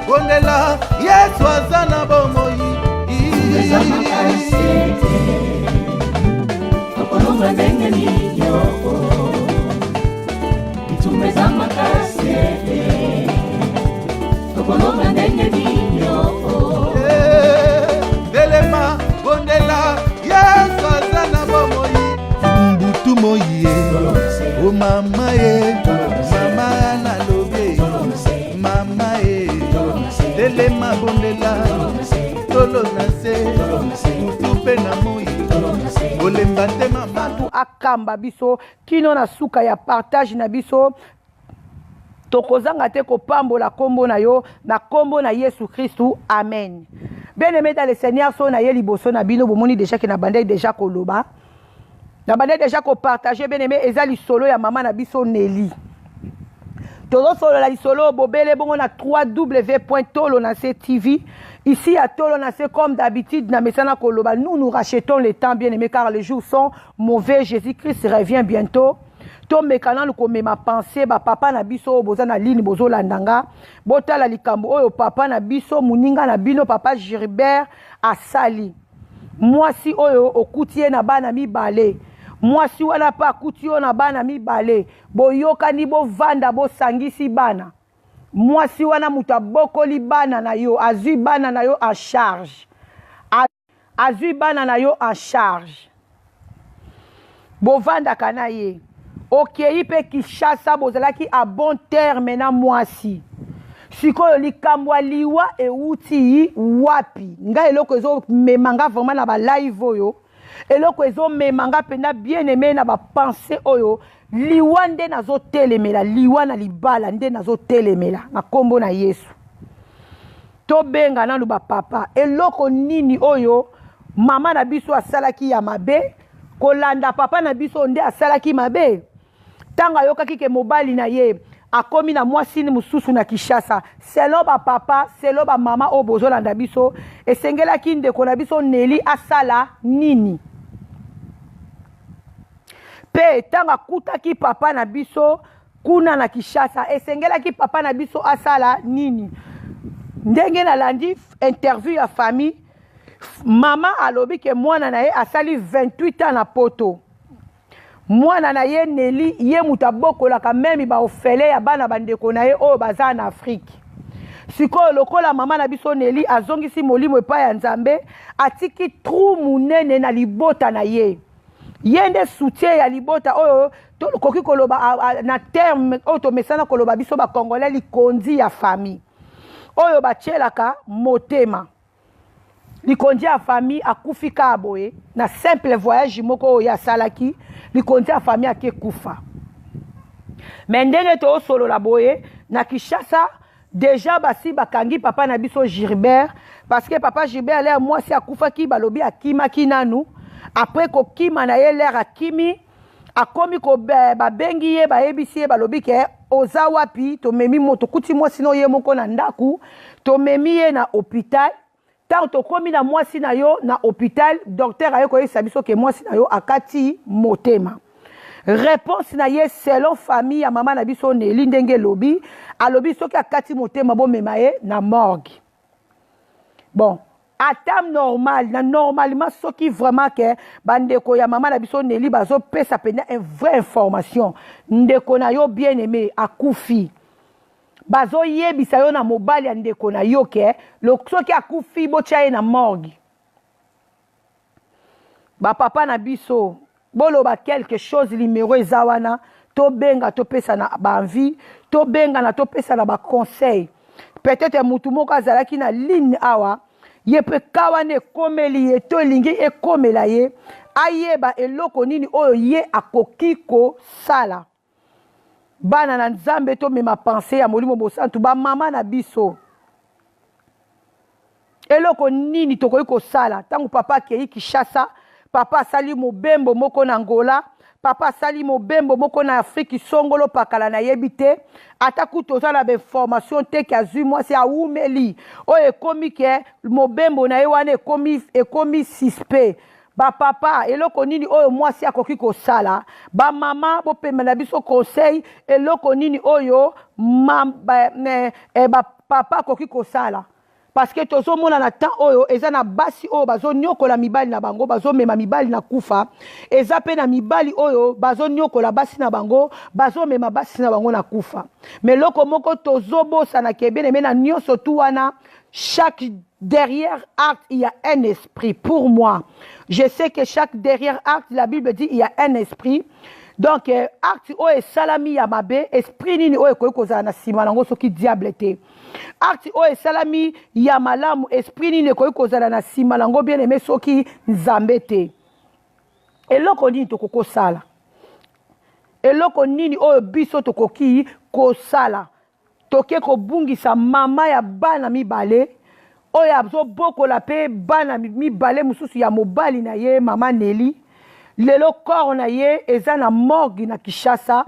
bondela Yesu azana bomoi Okolonga ndenge ninyoko Itumeza makasete Okolonga ndenge ninyoko Delema bondela Yesu azana bomoi Mbutu moye O mama ye Mama na lobe Mama ye Delema bondela Tolo nase Mbutu pe na moye Olemba te mama akamba biso kino na suka ya partage na biso tokozanga te kopambola kombo na yo na kombo na Yesu Christu amen. Bien-aimé dans le Seigneur, so na ye liboso na bino bomoni déjà que na bande déjà koloba na bande déjà ko partager bien-aimé ezali solo ya mama na biso Nelly. Todo solo la solo bobele bongo na www.tolonase.tv. Ici à Tolonase, comme d'habitude, na mesana koloba, nous rachetons le temps, bien aimé, car les jours sont mauvais. Jésus-Christ revient bientôt. Tom mekana lukome ma pensée, ba papa na biso boza na ligne bozo landanga. Bota la likambo oyo papa na biso muninga na bino papa Gilbert asali. Moi si oyo okutie na bana mibale. Moi si wana pa kutio na bana mibale. Boyoka ni bo vanda bo sangisi bana. Moi si wana muta bokoli bana na yo azui bana na yo en charge. Azui bana na yo en charge. Bovanda kana ye. Okei pe Kinshasa bozalaki a bon terme na mwasi. Sikoyo likambwa liwa e uti wapi. Nga eloko ezo memanga vraiment na ba live oyo. Eloko ezo memanga pena bien aimé na ba pensée oyo. Liwa nde nazo telemela, liwa na libala nde nazo telemela. Na kombo na Yesu. To benga nanu ba papa. Eloko nini oyo mama na biso asalaki ya mabe. Kolanda papa na biso nde asalaki mabe. Tanga yokaki ke mobali na ye akomi na mwasi ni mususu na Kinshasa selo ba papa selo ba mama o bozolanda biso esengelaki ndeko na biso Nelly asala nini pe tanga kutaki papa na biso kuna na Kinshasa esengelaki papa na biso asala nini ndenge na landi interview ya famille mama alobi ke mwana na ye asali 28 ans na poto. Mwana na ye Nelly ye mutabokola ka meme ba ofele ya bana bandeko na ye o baza na Afrique. Siko lokola mama na biso Nelly azongisi molimo epa ya Nzambe atiki trou munene na libota na ye. Yende soutien ya libota oyo to koki koloba na terme auto mesana koloba biso ba congolais likondi ya famille. Oyo ba chelaka motema. Likondi ya famille akufika aboye na simple voyage moko ya salaki likondi ya famille ake kufa. Mendenge to solo la boye na Kinshasa déjà basi bakangi papa na biso Gilbert parce que papa Gilbert l'air moi si akufa ki balobi akima kinanu après ko kima na ye l'air akimi akomi ko ba bengi ye ba ebisi ye balobi ke oza wapi to memi moto kuti moi sino ye moko na ndaku to memi ye na hôpital. Tant to komi na mwasi na yo na hôpital docteur ayo ko yesabiso ke mwasi na yo akati motema. Réponse na ye selon famille ya mama na biso Nelly ndenge lobi alobi soki akati motema bo memaye na morgue. Bon, à terme normal na normalement soki vraiment ke bandeko ya mama na biso Nelly bazo pesa pena une vraie information ndeko na yo bien aimé akufi. Bazo yebisa yo na mobali ya ndeko na yo ke soki akufi botia ye na morgue. Ba papa na biso boloba quelque chose numéro ezawana to benga to pesa na ba envie to benga na to pesa na ba conseil. Peut-être mutu moko azalaki na ligne awa ye pe kawane komeli ye to lingi e komela ye ayeba eloko nini oyo ye akokiko sala. Bana na Nzambe to mema pensée ya molimo bosantu ba mama na biso eloko nini tokoki kosala tangu papa kei Kinshasa papa sali mobembo moko na Angola papa sali mobembo moko na Afrique songolo pakala na yebite ataku tozala be formation te ki azui mwasi aumeli o ekomi ke mobembo na ye wana ekomi suspect. Ba papa eloko nini oyo mwasi akoki kosala ba mama bo pema na biso conseil eloko nini oyo papa koki kosala parce que tozomona na temps oyo eza na basi oyo bazonyokola mibali na bango bazomema mibali na kufa eza pe na mibali oyo bazonyokola basi na bango bazomema basi na bango na kufa mais loko moko tozobosana ke bien aimé na nyonso tu wana chaque derrière acte il y a un esprit pour moi je sais que chaque derrière acte la Bible dit il y a un esprit donc acte oyo esalami ya mabe esprit nini oyo ekoki kozala na nsima nango soki diable te acte oyo esalami ya malamu esprit nini ekoki kozala na nsima nango bien aimé soki nzambe te eloko nini tokoki kosala eloko nini oyo biso tokoki kosala toke kobungisa mama ya bana mibale oyo azobokola mpe bana mibale mosusu ya mobali na ye mama Nelly lelo corps na ye eza na morgue na Kinshasa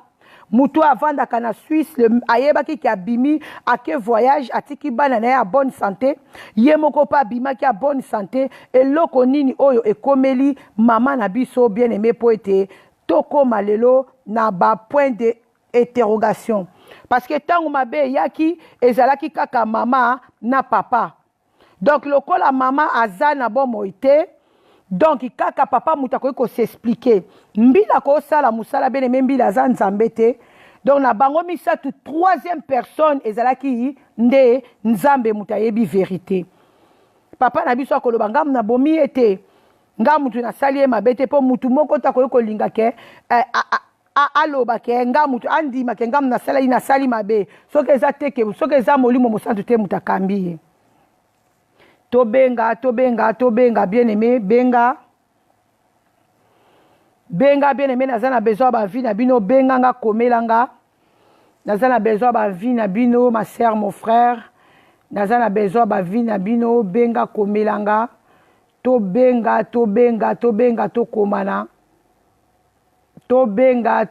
mutu avandaka na Suisse ayebaki ki abimi ake voyage atiki bana na ye a bonne santé ye moko pa abimaki a bonne santé eloko nini oyo ekomeli mama na biso bien aimé po ete tokoma lelo na ba point de interrogation parce que tango mabe yaki ezalaki kaka mama na papa donc lokola mama aza na bomoi te donc kaka papa mutu akoki kosexplike mbila kosala musala bien aimé mbila aza nzambe te donc na bango misatu troisième personne ezalaki nde nzambe mutu ayebi vérité papa na biso akoloba ngamu na bomi ete nga mutu nasali ye mabe te mpo mutu moko te akoki kolinga ke aloba ke nga mutu andima ke ngamu nasali mabe soki eza teke soki eza molimo mosantu te mutu akambi ye tobenga bien aimé benga bien aimé naza na besoin ba vie na bino benga nga komelanga naza na besoin ba vie na bino ma sœur mon frère naza na besoin ba vie na bino benga komelanga tobenga tokomana tobenga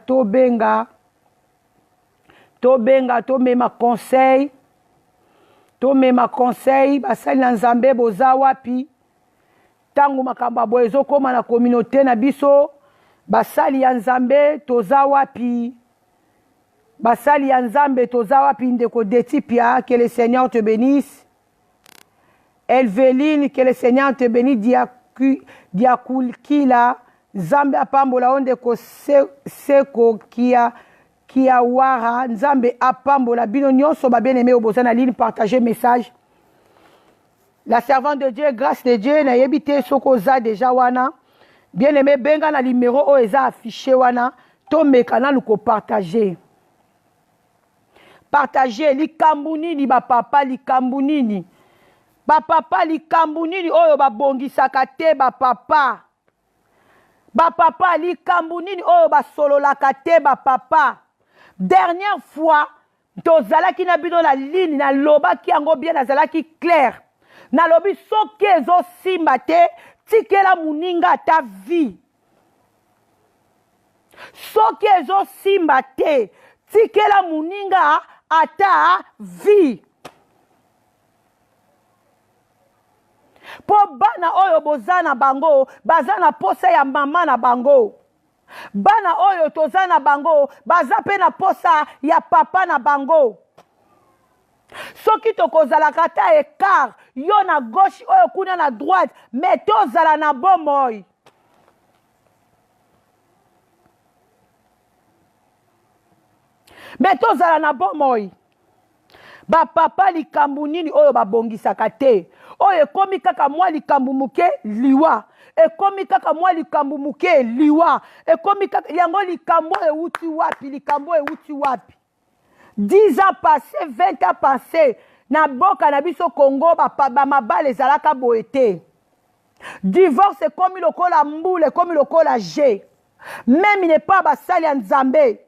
tomema conseil tomema conseil basali na nzambe boza wapi tango makambo abo ezokoma na communauté na biso basali ya nzambe toza wapi basali ya nzambe toza wapi ndeko Detipia que le Seigneur te bénisse Elveline que le Seigneur te bénisse Diakulkila nzambe apambola ondeko seko kia wara nzambe apambola bino nyonso ba bien aimé oboza na ligne partager message la servante de Dieu grâce de Dieu na yebite soko za déjà wana bien aimé benga na numéro o eza affiché wana to mekana luko partager likambu nini ba papa likambu nini oyo babongisaka te ba papa likambu nini oyo basololaka te ba papa dernière fois tozalaki na bino na ligne na lobaki yango bien nazalaki clair na lobi soki ezosimba te tikela muninga ata vie soki ezosimba te tikela muninga ata vie po bana oyo boza na bango baza na posa ya mama na bango bana oyo toza na bango baza pe na posa ya papa na bango soki tokozalaka ta écart yo na gauche oyo kuna na droite mais tozala na bomoi bapapa likambu nini oyo babongisaka te oyo ekomi kaka mwa likambu muke liwa ekomi kaka mwa likambu muke liwa ekomi kaka yango likambo euti wapi 10 ans passé 20 ans passé na boka na biso Congo bamabale ezalaka boye te divorce ekomi lokola mbula ekomi lokola G même il n'est pas basali ya nzambe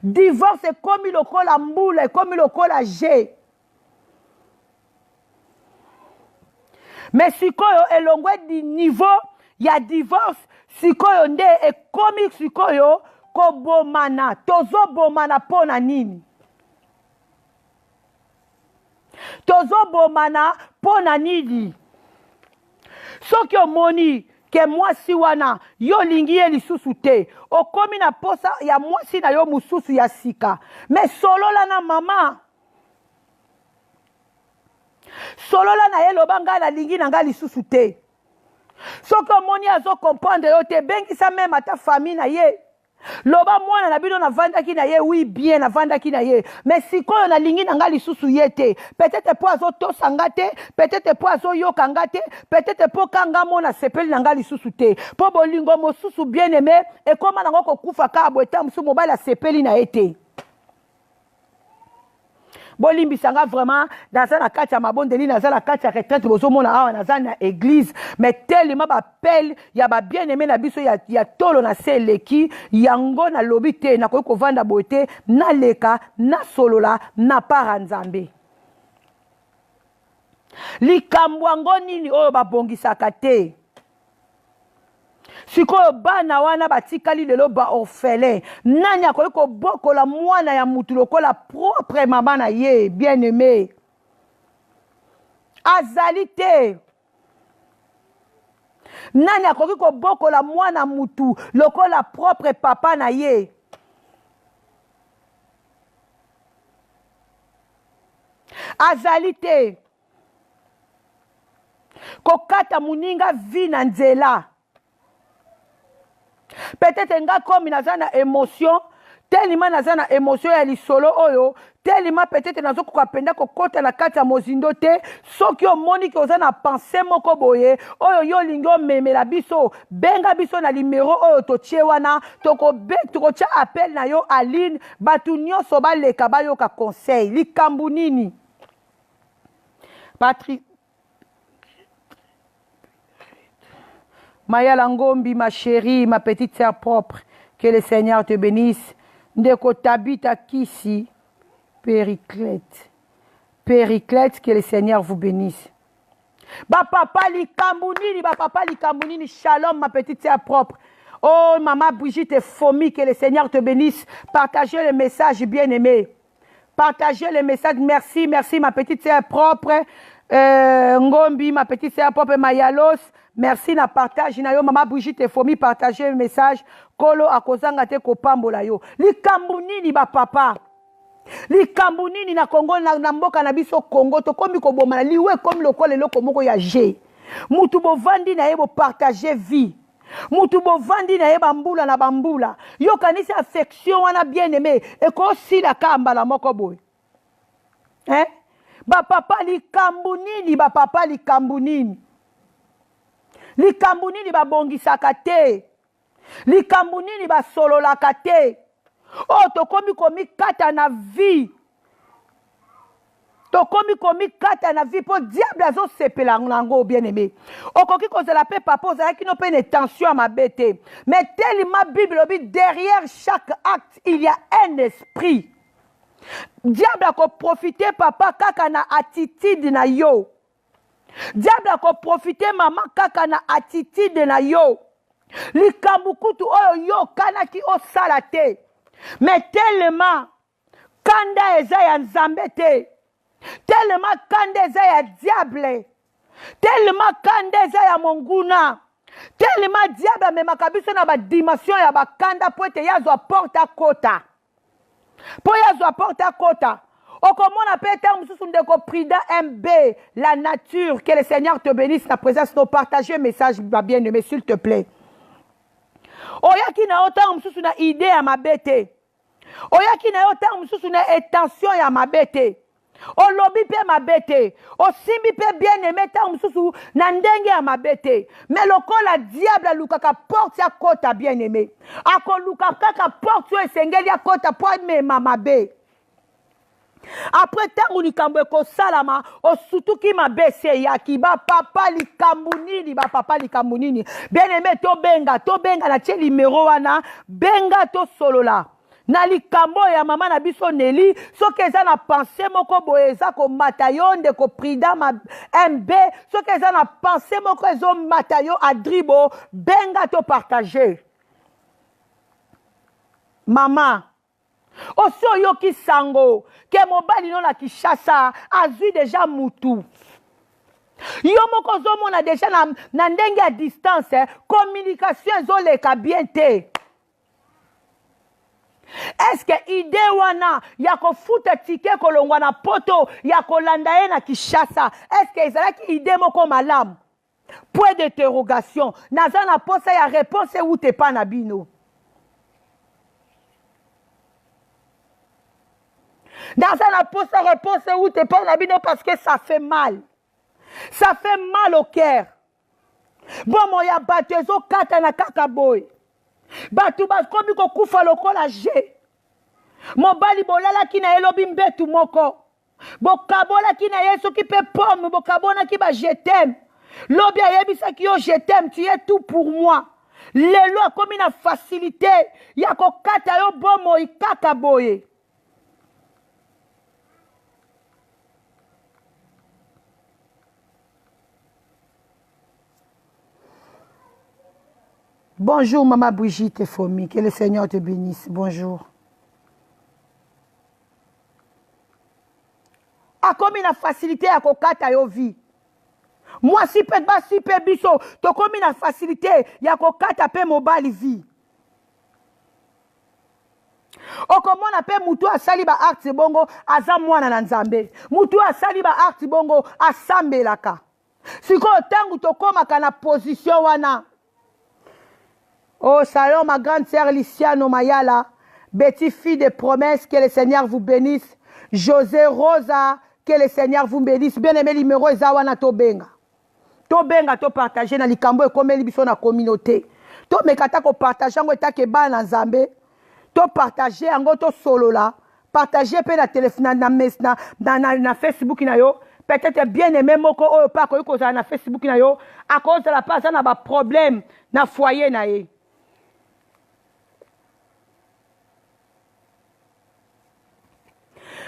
divorce ekomi lokola mbula ekomi lokola G mais sikoyo elongwe di niveau ya divorce sikoyo nde ekomi sikoyo kobomana tozobomana pona nini soki omoni ke mwasi wana yo lingi ye lisusu te okomi na posa ya mwasi na yo mususu ya sika mais solola na mama solola na ye loba ngai nalingi na ngai lisusu te. Soki omoni azo comprendre yo te bengisa meme ata famille na ye. Loba mwana na bino na vandaki na ye, oui bien na vandaki na ye, mais sikoyo na lingi na nga lisusu ye te, peut-être po azo tosanga te, peut-être po azo yokanga te, peut-être po kanga mona sepeli na nga lisusu te, po bolingo mosusu bien aimé e koma nango kokufa ka boeta musu mobile sepeli na ye te. Bolimbisanga vraiment dans la carte à ma bonne dans la carte à retraite bozo mona awa dans la église mais tellement appel ya ba bien aimé na biso ya tolo na seleki yango na lobité na ko vanda beauté na leka na solola na paranzambe likambwango nini oyo babongisaka te. Sikoyo bana wana batikali lelo ba orphelin nani akoki kobokola mwana ya mutu lokola propre mama na ye bien aimé azali te. Nani akoki kobokola mwana mutu lokola propre papa na ye. Azali te. Kokata muninga vi na nzela. Peut-être nga comme naza na émotion, tellement naza na émotion ya lisolo oyo, tellement peut-être nazo kokapenda kokota na kati ya mozindo te, soki omoni ki oza na pensée moko boye, oyo yo lingo memela biso, benga biso na numéro oyo totie wana, tokotia appel na yo Aline, batu nyonso baleka bayoka conseil, likambu nini? Patrick Maya Langombi, ma chérie, ma petite sœur propre, que le Seigneur te bénisse. Ndeko Tabita Kisi, Périclète. Périclète, que le Seigneur vous bénisse. Ba papa likambunini, shalom, ma petite sœur propre. Oh, maman Brigitte et Fomi, que le Seigneur te bénisse. Partagez le message, bien-aimé. Partagez le message. Merci, merci, ma petite sœur propre. Ngombi, ma petite sœur propre, Mayalos. Merci na partage na yo maman Brigitte et Fomi partager le message kolo akozanga te kopambola yo likambu nini ba papa likambu nini na Congo na mboka na biso Congo to komi ko bomana liwe comme lokole loko moko ya G mutu bo vandi na ye bo partager vie mutu bo vandi na ye bambula na bambula yo kanisi affection wana bien aimé e ko sila kamba la moko boy ba papa likambu nini ba papa likambu nini likambu nini babongisaka te likambu nini basololaka te oh tokomi komi kata na vie tokomi komi kata na vie po diable azo sepela nango bien aimé okoki kozela pe papa ozalaki no pe une tension à ma bête mais tellement Bible obi derrière chaque acte il y a un esprit diable a profiter papa kaka na attitude na yo. Diable a profité maman kaka na attitude na yo. Likambukutu oyo yo kanaki o salate. Mais tellement kanda eza ya nzambe te. Tellement kanda eza ya diable. Tellement kanda eza ya monguna. Tellement diable memaka biso na ba dimension ya bakanda po ete yazo porta kota. Po yazo porta kota. O comment on appelle terme sous ndeko prida MB la nature que le Seigneur te bénisse la présence de partager un message bien-aimé s'il te plaît. Oyaki na otam sous na idée à ma bête. Oyaki na otam sous na intention ya ma bête. O lobi pe ma bête. O simbi pe bien-aimé tam sous na ndenge ya ma bête. Mais lokola diable lukaka porte ya kota bien-aimé. Ako lukaka ka porte yo esengeli ya kota po mema mabe. Après tangu likambo ko salama o sutuki mabese ya kiba papa likambu nini ba papa likambu nini bien aimé to benga na tie numéro wana benga to solola na likambo ya mama na biso Nelly soki eza na pensée moko boye eza ko matayo nde ko prida ma MB soki eza na pensée moko ezo matayo adribo benga to partager mama Oso yoki sango, ke mobali non la Kishasa, azui déjà mutu. Yomo kozomo na déjà na ndenge à distance, communication zoleka bien te. Est-ce que idée wana ya kofuta tike kolongwa na poto ya kolanda ye na Kinshasa? Est-ce que ezalaki idée moko malamu? Point d'interrogation. Naza na posa ya réponse ou te pa na bino. Naza na posa réponse ou te pa na bino parce que ça fait mal. Ça fait mal au cœur. Bon moya batezo kata na kaka boy. Batu bakomi ko kufa lokola je. Mobali bolala ki na elobi mbetu moko. Bokabola ki na yeso ki pe pomme. Bokabona ki ba je t'aime. Lobi ayebisa ki yo je t'aime. Tu es tout pour moi. Lelo akomi na facilité. Yako kata yo bomo ikaka boye. Bonjour, Maman Brigitte Fomi. Que le Seigneur te bénisse. Bonjour. A comme une facilité à kokata yo vie. Moi, si peut pas si peut biso, to comme une facilité, ya kokata pe mobile vie. O comment on appelle mutu asali ba acte bongo aza mwana na nzambe. Mutu asali ba acte bongo asambelaka. Siko tangu to koma kana position wana. Oh, salut ma grande sœur Lyciano Mayala, Betty fille de promesses, que le Seigneur vous bénisse. José Rosa, que le Seigneur vous bénisse. Bien-aimé numéro Zawana Tobenga. Tobenga to partager na likambo e comme libiso na communauté. To mekata ko partager ngo etake ba na Nzambe. To partager ngo to solo la. Partager pe na téléphone na Facebook na yo. Peut-être bien-aimé moko oyo pa ko za na Facebook na yo à cause de la personne na ba problème na foyer na ye.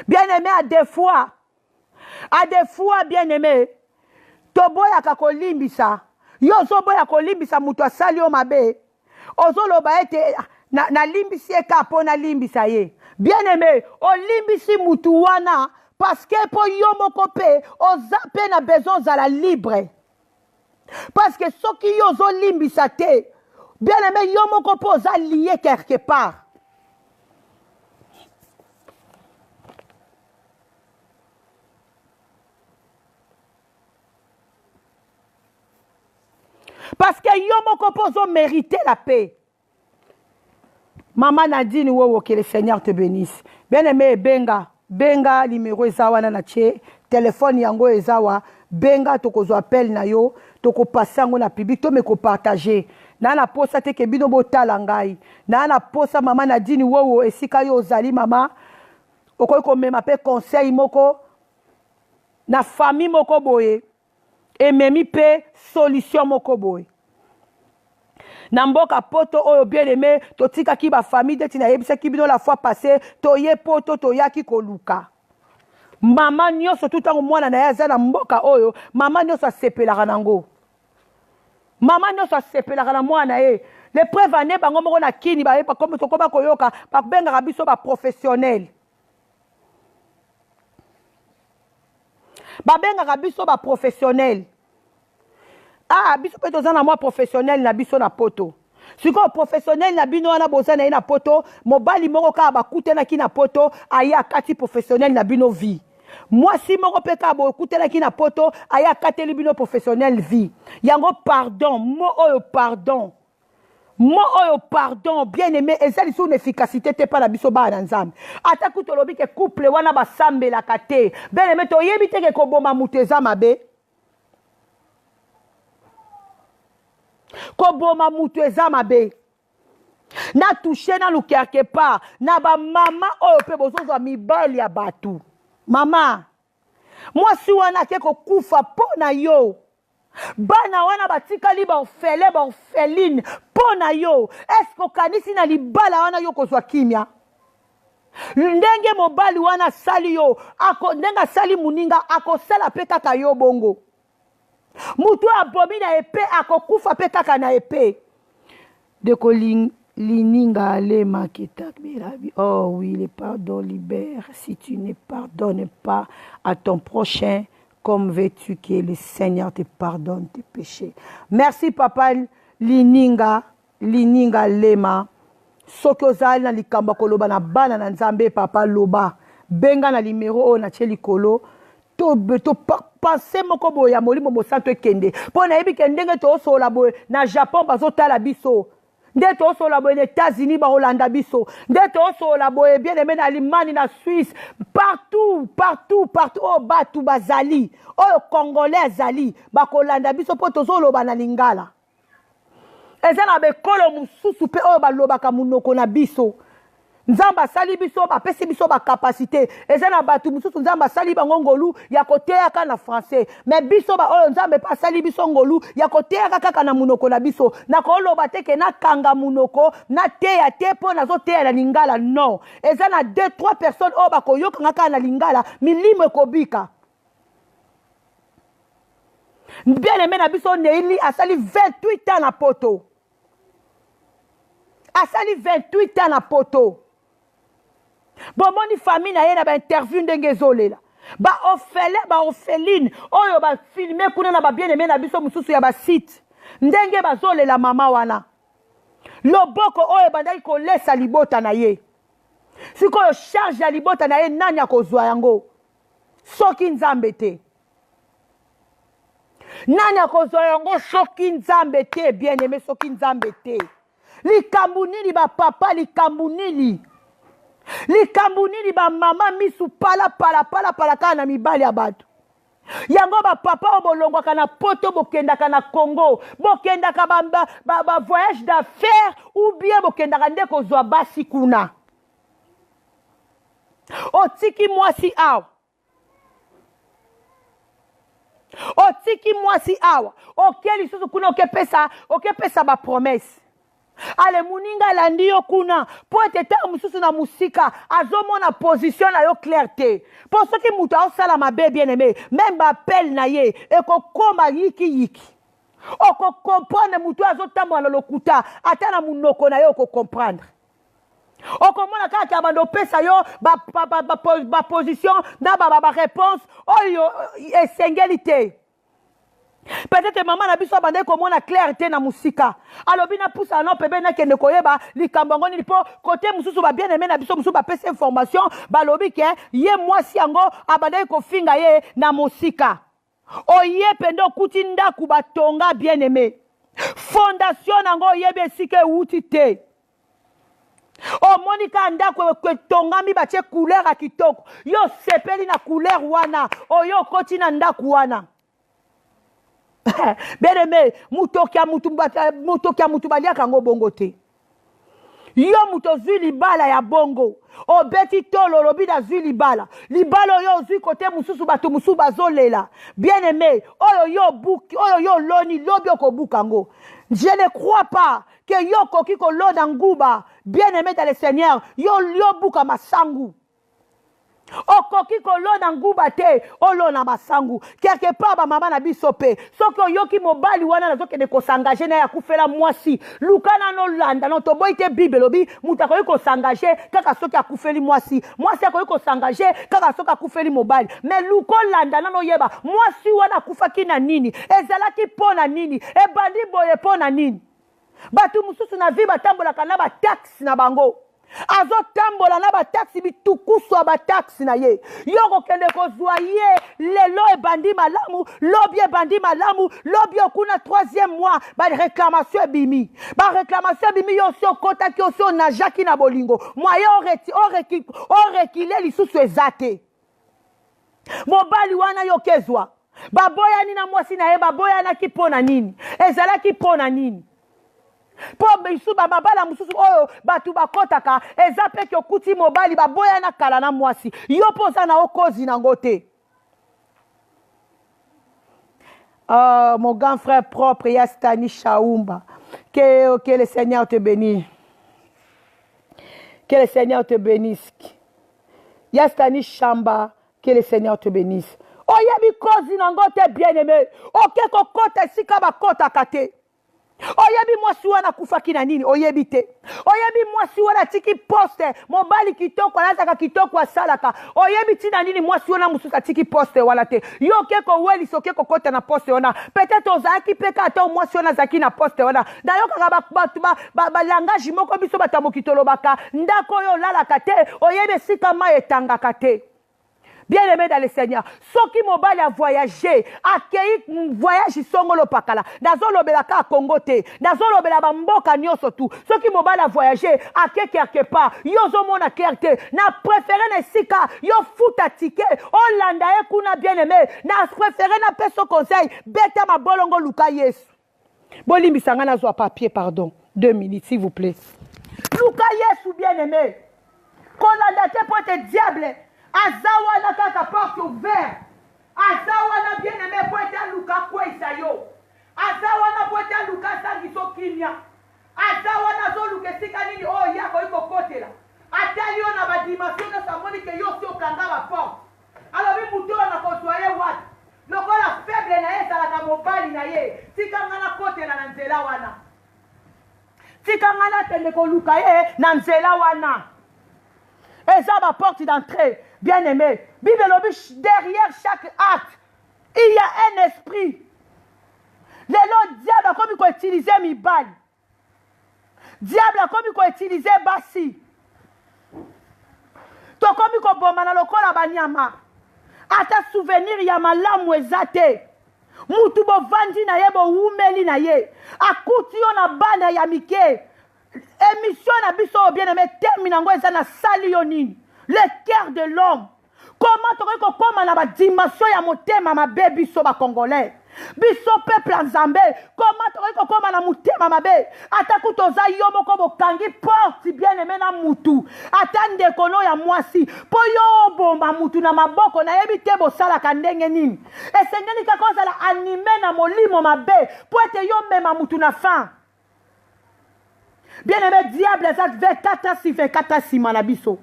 Bien-aimé, à des fois, bien-aimé, toboya kakolimbisa, yo zoboya kolimbisa mutu asali yo mabe, ozoloba ete na limbisi eka po na limbisa ye. Bien-aimé, o limbisi mutu wana, parce que po yo moko pe, ozape na besoin za la libre. Parce que soki yo zo limbisa te, bien-aimé, yo moko po oza lié quelque part. Parce que yo moko pozo mériter la paix. Maman Nadine Wowo, que le Seigneur te bénisse. Bien-aimé, benga numéro ezawa na nache, téléphone yango ezawa, benga toko zo appel na yo, toko passango na public, to me ko partager. Na na posa te ke bino botala ngai. Na na posa maman Nadine Wowo esika yo ozali mama, okoy ko mema pe conseil moko na famille moko boye. Et memi pe solution moko boy. Namboka poto oyo bien aimé, to tika ki ba famille de tina yebisa ki bino la fois passée, to ye poto to yaki koluka. Mama nyoso tout en mwana na ya na mboka oyo, mama nyoso asepelaka nango. Mama nyoso asepelaka na mwana ye. Les preuves ane bango moko na kini ba yeba comme to koba koyoka, ba benga biso ba professionnel. Babenga biso ba professionnel. Ah, biso pe tozana moi professionnel na biso na poto. Siko professionnel na bino wana bozana na poto, mobali moko ka ba kutena ki na poto, aya kati professionnel na bino vie. Moi si moko pe ka ba kutena ki na poto, aya kati bino professionnel vie. Yango pardon, mo oyo pardon. Mo oyo pardon, bien aimé, et ça une efficacité te pas la biso ba na nzambe. Ata kutolobi ke couple wana ba sambe la kate. Bien aimé to yebite ke ko boma muteza mabe. Ko boma muteza mabe. Na touché na lu quelque part, na ba mama oyo pe bozozo mibali ya batu. Mama, moi si wana ke ko kufa po na yo. Bana wana batikali ba ofele ba ofeline pona yo esko kanisi na libala wana yo kozwa kimia ndenge mobali wana sali yo ako ndenga sali muninga ako sala pe kaka yo bongo mutu abomi na epe ako kufa pe kaka na epe de lininga le maketa birabi. Oh oui, le pardon libère. Si tu ne pardonnes pas à ton prochain, comme veux-tu que le Seigneur te pardonne tes péchés. Merci papa Lininga Lema. soki ozali na likambo koloba na bana na nzambe papa loba benga na numéro oyo na tie likolo to pense moko boye ya molimo mosantu ekende mpo nayebi ke ndenge toosola boye na Japon bazotala biso nde toosola boye na États-Unis baolanda biso nde toosola boye bien aimé na Allemagne na Suisse partout oyo batu bazali oyo congolais azali bakolanda biso mpo tozoloba na lingala eza na bekolo mosusu mpe oyo balobaka monoko na biso nzambe asali biso bapesi biso bakapasité eza na bato mosusu nzambe asali bango ngolu ya koteyaka na français mais biso oyo nzambe mpe asali biso ngolu ya koteyaka kaka na monoko na biso nakoloba te ke nakanga monoko nateya te mpo nazoteya na lingala non eza na 2-3 personnes oyo bakoyokanga kaka na lingala milimo ekobika bien aimé na biso Neili asali 28 ans na poto asali 28 ans na poto bomoni famille na ye na bainterview ndenge ezolela baorpheline oyo bafilme kuna na babien-aimé na biso mosusu ya basite ndenge bazolela mama wana loboko oyo ebandaki kolesa libota na ye sikoyo charge ya libota na ye nani akozwa yango soki nzambe te nani akozwa yango soki nzambe te bien-aimé soki nzambe te likambu nini bapapa likambu nini bamama misu pala kaka na mibali ya bato yango bapapa oyo bolongwaka na poto bokendaka na Congo bokendaka voyage d'affaires ou bien bokendaka nde kozwa basi kuna otiki mwasi awa oke lisusu kuna okepesa bapromese ale muninga alandi yo kuna po ete ta mosusu na musika azomona position na yo clair te po soki moto aosala mabe bien aimé même bapele na ye ekokoma yiki okokomprendre moto azotambola na lokuta ata na munoko na ye okokomprendre okomona kaka ya bando opesa yo baposition na baréponse oyo esengeli te peut-être maman na biso abandaki komona clarté na musika alobi na pusa no pebe nakende koyeba likambo yango nini mpo kote mosusu babien-aimé na biso mosusu bapesa information balobi ke ye mwasi yango abandaki kofinga ye na mosika oye pende okuti ndaku batonga bien-aimé fondation nango oyebi esika ewuti te omoni ka ndako etongami batie couleur ya kitoko yo sepeli na couleur wana oyo okoti na ndaku wana bien-aimé mutoki ya mutu baliaka yango bongo te yo mutu ozwi libala ya bongo obeti tolo olobi nazwi libala oyo ozwi kote mosusu bato mosusu bazolela bien-aimé oyo yo loni lobi okobuka yango je ne crois pas que yo koki kolona nguba bien-aimé dans le Seigneur yo buka masangu okoki kolona nguba te olona masangu quelque part bamama na biso pe soki oyoki mobali wana nazokende kosangaje na ya kufela mwasi lukana nolanda no toboyi te bible lobi mutu akoki kosangaje kaka soki akufeli mwasi akoki kosangaje kaka soki akufeli mobali me lukolanda nano yeba mwasi wana akufaki na nini ezalaki mpo na nini ebandi boye mpo na nini bato mosusu na vi batambolaka na bataxi na bango azotambola na bataxi bitukusu ya bataxi na ye yo kokende kozwa ye lelo ebandi malamu lobi ebandi malamu lobi okuna 3e mois baréclamation ebimi yo si okotaki osi onajaki na bolingo mwaye orekile lisusu eza te mobali wana yo kezwa baboyani na mwasi na ye baboyanaki mpo na nini ezalaki mpo na nini po bisu babala mosusu oyo bato bakotaka eza peke okuti mobali baboyana kala na mwasi yo mpo oza na okozi nango te mon grand frère propre Yastani Chaumba que le Seigneur te bénisse Yastani Chamba que le Seigneur te bénisse oyebi kozi nango te bien-aimé oke kokota esika bakotaka te Oyebi mwasi wana kufaki na nini oyebi te. Oyebi mwasi wana tiki poste mobali kitoko anataka kitoko asalaka. Oyebi tina nini mwasi wana mususa tiki poste wala te. Yo keko weli so keko kota na poste wana. Peut-être ozaki peka ata mwasi wana zaki na poste wana. Na yo kaka ba langage moko biso batambo kitolobaka ndako yo lalaka te. Oyebi sika ma etangaka te. Bien-aimé dans le Seigneur, ceux qui m'ont a voyagé, accueilli voyage songolo pakala, dans l'obelaka à Congo te, dans l'obelaka mboka nyoso tout, ceux qui m'ont a voyagé, accueilli quelque part, yozo mona kerte, na préféré na sika, yo futa ticket, Hollanda e kuna bien-aimé, na préféré na peso conseil, beta ma bolongo luka yesu. Bolimbi sangana zo papier, pardon, 2 minutes s'il vous plaît. Luka yesu bien-aimé, Hollanda te pote diable. Azawa na kaka porte ouverte. Azawa na bien aimé poete luka kwa isayo. Azawa na poete luka sangi so kimia. Azawa na zo luke sika nini o yako iko kote la. Atali ona ba dimension na samoni ke yo sio kanga ba porte. Alors bi muto na kosoye wat. Lokola faible na esa la mobali na ye. Sika ngana kote na nzela wana. Sika ngana tende ko luka ye na nzela wana. Et ça ma porte d'entrée. Bien-aimé, Bible derrière chaque acte, il y a un esprit. Le nom diable a comme il faut utiliser Mibal. Diable a comme il faut utiliser Bassi. To comme il faut bomana lokola banyama. Ata souvenir ya malamu ezate. Mutu bo vandi na ye bo umeli na ye. Akuti yo na bana ya mike. Émission na biso bien-aimé termine ngo eza na sali yo nini. Le cœur de l'homme. Comment tu peux comme na ba dimension ya motema mabe biso ba congolais. Biso peuple nzambe. Comment tu peux comme na motema mabe. Ata kutoza yo moko bokangi porte bien-aimé na mutu. Ata ndekono ya mwasi. Po yo bomba mutu na maboko na yebi te bo sala kandenge nini. Esengeli kakoza la animé na molimo mabe. Po ete yo mema mutu na fin. Bien-aimé diable ezat 24 si manabiso.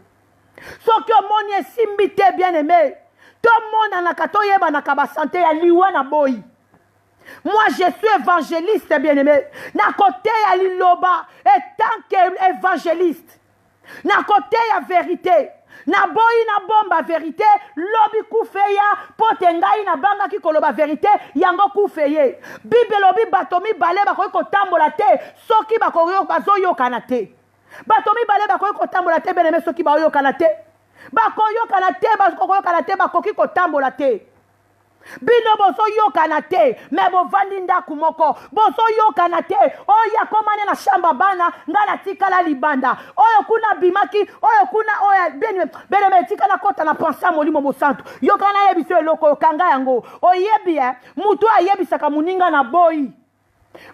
So que mon est simbité bien-aimé. Tout le monde en a kato yeba na kaba santé ya liwa na boy. Moi je suis évangéliste bien-aimé. Na côté ya liloba et tant qu'évangéliste. Na côté ya vérité. Na boy na bomba vérité, lobi kufeya, potengai na banga ki koloba vérité, yango kufeye. Bible lobi batomi bale bakoy ko tambola te, soki bakoyo bazoyo kanate. Batomi bale bakoy ko tambola te beneme soki bayo kanate. Bakoyo kanate bakoyo kanate bakoki ko tambola te. Bino boso yo kanate, me bo vandi ndaku moko, boso yo kanate, oya komane na shamba bana, ngana tika la libanda, oyo kuna bimaki, oyo kuna oya bene me tika na kota na pensa molimo mo santu, yo kana yebi so eloko kanga yango, oyebi mutu ayebi saka muninga na boy.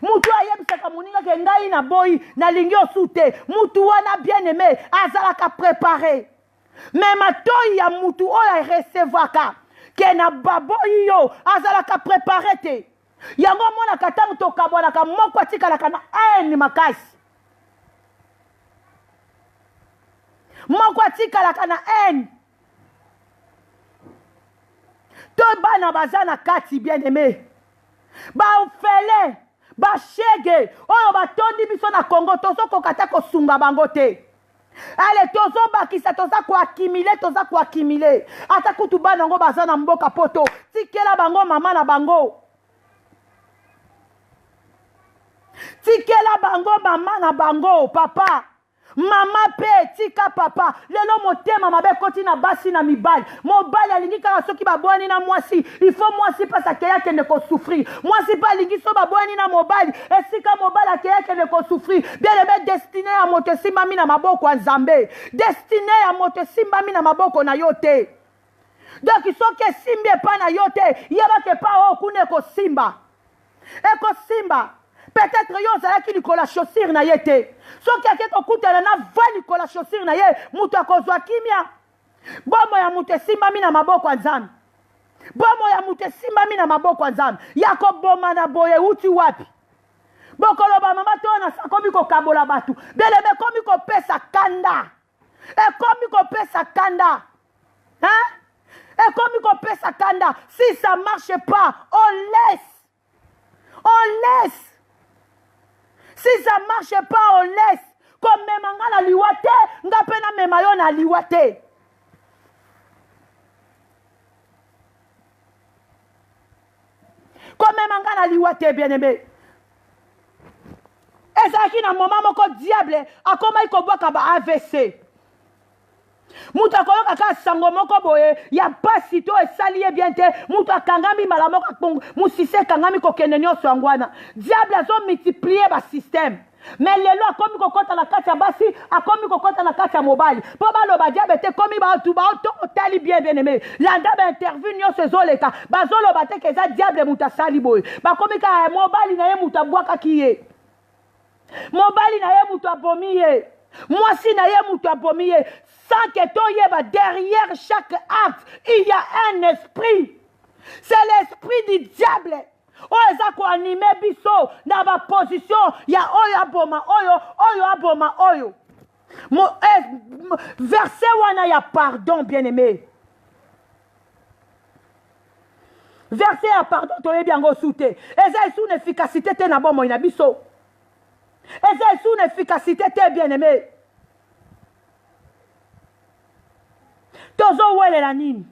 Mutu ayebi saka muninga ke ngai na boy, na lingi osute, mutu wana bien aimé, azalaka préparé. Mais matoi ya mutu oya recevaka. Que na babo yo azalaka préparé te yango mona katangu to kabwana ka moko atikala kana ni makasi moko atikala kana to bana bazana kati bien-aimé ba ofele ba shege oyo batondi biso na Congo tozo kokata ko sunga bango te. Allez, tozo bakisa toza ko accumuler. Ata kutu bana ngo bazana mboka poto. Tikela bango mama na bango. Tikela bango mama na bango papa. Mama pe tika papa. Lelo motema mabe koti na basi na mibali. Mobali alingi kaka soki babwani na mwasi. Il faut mwasi pas akeya kende ko souffrir. Mwasi pas alingi so babwani na mobali. Esika mobali akeya kende ko souffrir. Bien aimé destiné ya moto simba mi na maboko ya Nzambe. Destiné ya moto simba mi na maboko na yote. Donc soki simbi pa na yote, yeba ke pa o kune ko simba. Eko simba. Peut-être yo zalaki likola chaussure na yete. Soki akeko kutela na va likola chaussure na ye, mutu akozwa kimia. Bomo ya mutu simba mi na maboko ya Nzambe. Bomo ya mutu simba mi na maboko ya Nzambe. Yako boma na boye uti wapi? Bokolo ba mama to na sakomi ko kabola batu. Beleme komi ko pesa kanda. E komi ko pesa kanda. Hein? Et comme il pesa kanda, si ça marche pas, on laisse. On laisse. Si ça ne marche pas, on laisse. Comme même en la liwate, nga pena même ayon na liwate. Comme même en la liwate, bien aimé. Et ça qui na moment moko diable, a comment il koboa kaba AVC. Muta koyo kaka sango moko boye, ya pas sito e saliye bien te, muta kangami malamoka kong, musise kangami kokene nyoso angwana. Diable a zo multiplier ba système. Mais lelo akomi kokota na kati ya basi, akomi kokota na kati ya mobile. Po ba lo ba diable te komi ba tu ba to tali bien aimé. Landa ba interview nyoso zoleka, ba zolo ba te keza diable muta sali boye. Ba komi ka mobile na ye muta bwaka kiye. Mobile na ye muta bomiye. Moi si na ye muta bomiye. Sans que toi derrière chaque acte, il y a un esprit. C'est l'esprit du diable. Oh, ça ko animé biso dans ma position, il y a oyo aboma, oyo aboma, oyo. Verset wana ya pardon, bien-aimé. Verset ya pardon, toye bien go soute. Et ça est sous une efficacité te na bon mo ina biso. Et ça est sous une efficacité te bien-aimé. Tozo wele la nini.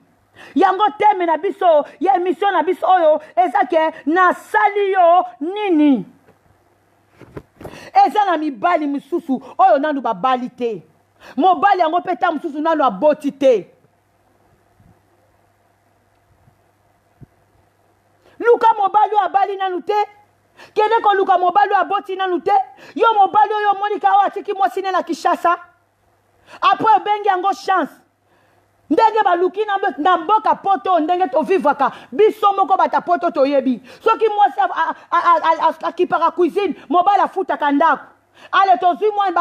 Yango teme na biso, ya émission na biso oyo, eza ke na sali yo nini. Eza na mibali misusu, oyo nanu ba bali te. Mobali yango peta misusu nanu aboti te. Luka mobali yo abali nanu te. Kende ko luka mobali yo aboti nanu te. Yo mobali yo monika o atiki mwasine na Kishasa. Après bengi yango chance. Ndenge baluki na mboka poto ndenge to vivaka biso moko bata poto to yebi soki mwasi akipaka cuisine mobala futa kandako ale tozwi mwa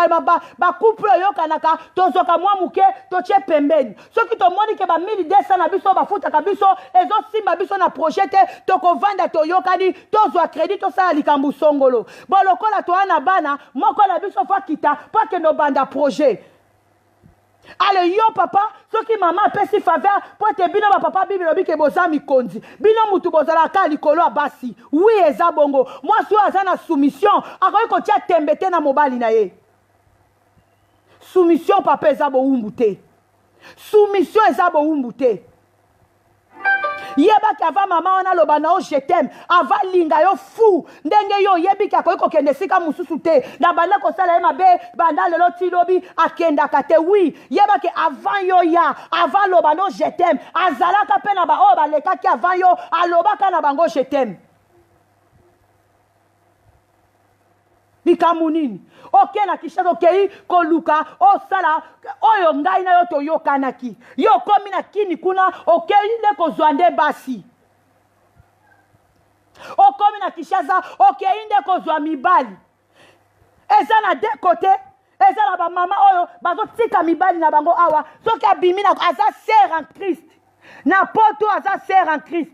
ba couple yokanaka tozoka mwa muke toche pembeni soki tomoni ke ba 1200 na biso bafutaka biso ezo simba biso na projet te tokovanda toyokani tozwa crédit tosala likambu songolo bolokola to ana bana moko na biso fa kita pa ke no banda projet. Ale yo papa, soki mama pesi faveur, po te bino ba papa bibi ke boza mikondi. Bino mutu bozala ka likolo abasi. Oui eza bongo. Moi so aza na soumission, akoyi ko tia tembete na mobali na ye. Soumission papa eza bo umbute. Soumission eza bo umbute. Yeba ki ava mama wana loba na o je t'aime ava linga yo fou ndenge yo yebi ki akoyi kokende sika mususu te na banda kosala ye mabe banda lelo tilobi akenda kate oui yeba ki avant yo ya ava loba no je t'aime azalaka pe na ba o baleka ki avant yo alobaka na bango je t'aime bikamunini oke na Kishasa okei koluka osala oyo ngai na yo toyokanaki yo komi na kini kuna okei nde kozwa nde basi okomi na Kishasa okei nde kozwa mibali eza na de kote eza na bamama oyo bazotika mibali na bango awa soki abimi na aza sœur en Christ na poto aza sœur en Christ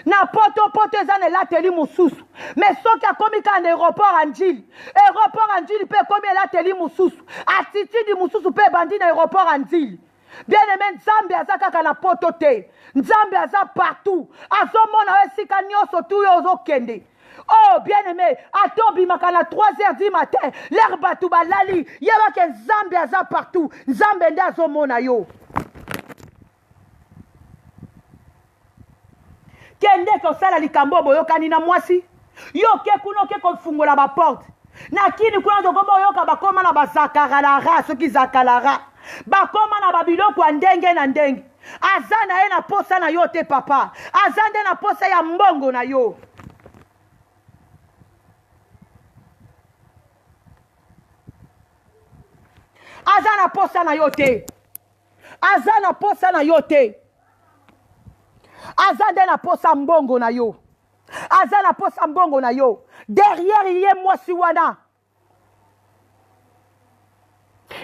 na poto eza na elateli mosusu mais soki akomi ka na aéroport anjili mpe ekomi elateli mosusu attitude mosusu mpe ebandi na aéroport anjili bien aimé nzambe aza kaka na poto te nzambe aza partout azomona yo esika nyonso tu yo ozokende. Oh bien aimé atobimaka na 3h du matin l'air batu balali yebake nzambe aza partout nzambe nde azomona yo. Kende kosala likambo boyokani na mwasi yo ke kuno ke kofungola ba porte na kini kuna zokomba yoka bakoma na bazakalara soki zakalara bakoma na babiloko ndenge na ndenge aza na ye na posa na yo te papa aza nde na posa ya mbongo na yo. Aza na posa na yo te aza na posa na yo te aza nde na posa mbongo na yo aza na posa mbongo na yo derrière ye mwasi wana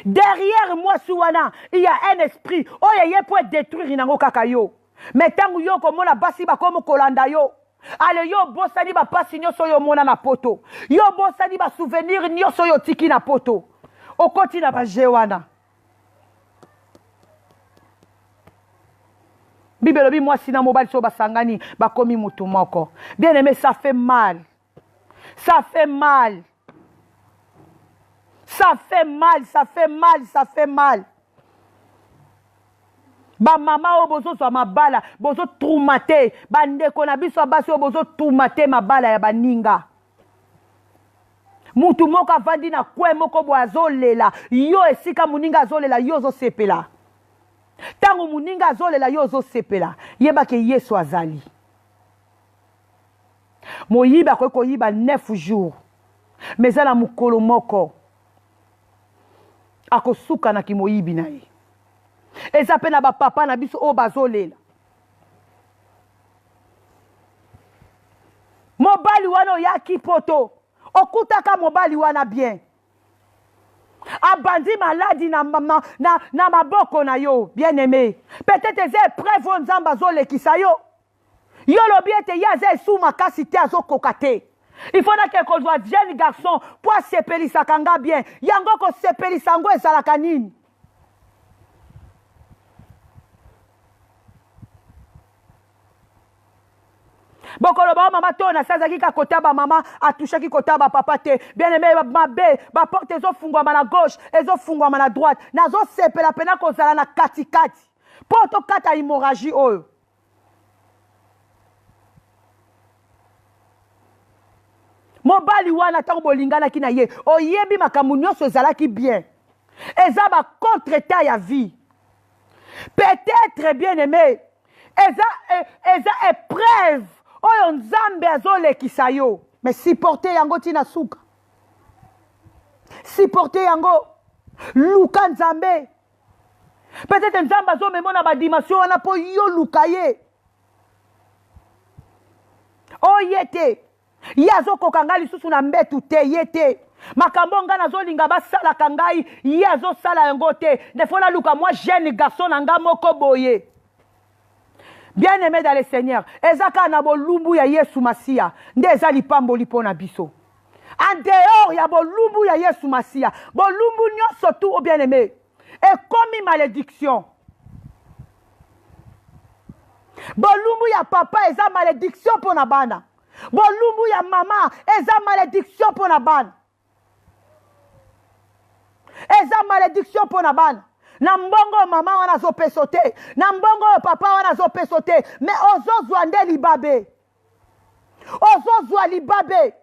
derrière mwasi wana il y a un esprit oyo ye po détruire nango kaka yo mais tangu yo komona basi bakomo kolanda yo ale yo bosani bapasi nyonso oyo omona na poto yo bosani basouvenir nyonso oyo otiki na poto okoti na baje wana. Bible bi mwasi na mobali so basangani bakomi mutu moko. Bien aimé, ça fait mal. Ça fait mal. Ça fait mal, ça fait mal, ça fait mal. Ba mama o bozo so mabala, bozo traumaté, ba ndeko na biso basi o bozo traumaté mabala ya baninga. Mutu moko avandi na kwe moko bo azolela, yo esika muninga azolela yo zo sepela. Tango muninga azolela yo zo sepela, yeba ke Yesu azali. Moyiba ko yiba 9 jours. Mais ala mukolo moko akosuka na kimoyibi na ye. Eza pe na ba papa na biso o bazolela. Mobali wana ya kipoto. Okutaka mobali wana bien. Abandi maladi na maboko na yo, bien aimé. Peut-être eze preuve nzamba zolekisa yo. Yo lobi ete yaze sous makasi te azokoka te. Il faut que soit jeune garçon pour sepelisa kanga bien. Yango ko sepelisa ngo ezalaka nini? Bokolo ba mama to na saza ki ka kotaba mama atusha ki kotaba papa te. Bien aimé mabe ba porte ezo fungwa na gauche, ezo fungwa na droite. Nazo sepela pena ko zala na katikati. Poto kata hémorragie oyo. Mobali wana tango bolingana ki na ye oyebi makambo nyonso ezalaki bien eza ba contre-temps ya vie peut-être bien aimé eza épreuve oyo nzambe azolekisa yo mais supporter yango tina suka supporter yango luka nzambe peut-être nzambe azomemona badimension wana po yo luka ye oyete yazo kokanga lisusu na mbetu te yete makambo nga nazolinga basala kangai yazo sala yango te defona luka moi jeune garçon nanga moko boye bien aimé dans le Seigneur ezaka na bolumbu ya Yesu Masia nde eza lipamboli pona biso en dehors ya bolumbu ya Yesu Masia bolumbu nyonso tout au bien aimé et comme malédiction bolumbu ya papa eza malédiction pona bana. Bolumbu ya mama eza malédiction pour na bana. Eza malédiction pour na bana. Na mbongo mama wana zo pesote, na mbongo papa wana zo pesote, mais ozozwa nde libabe. Ozozwa libabe.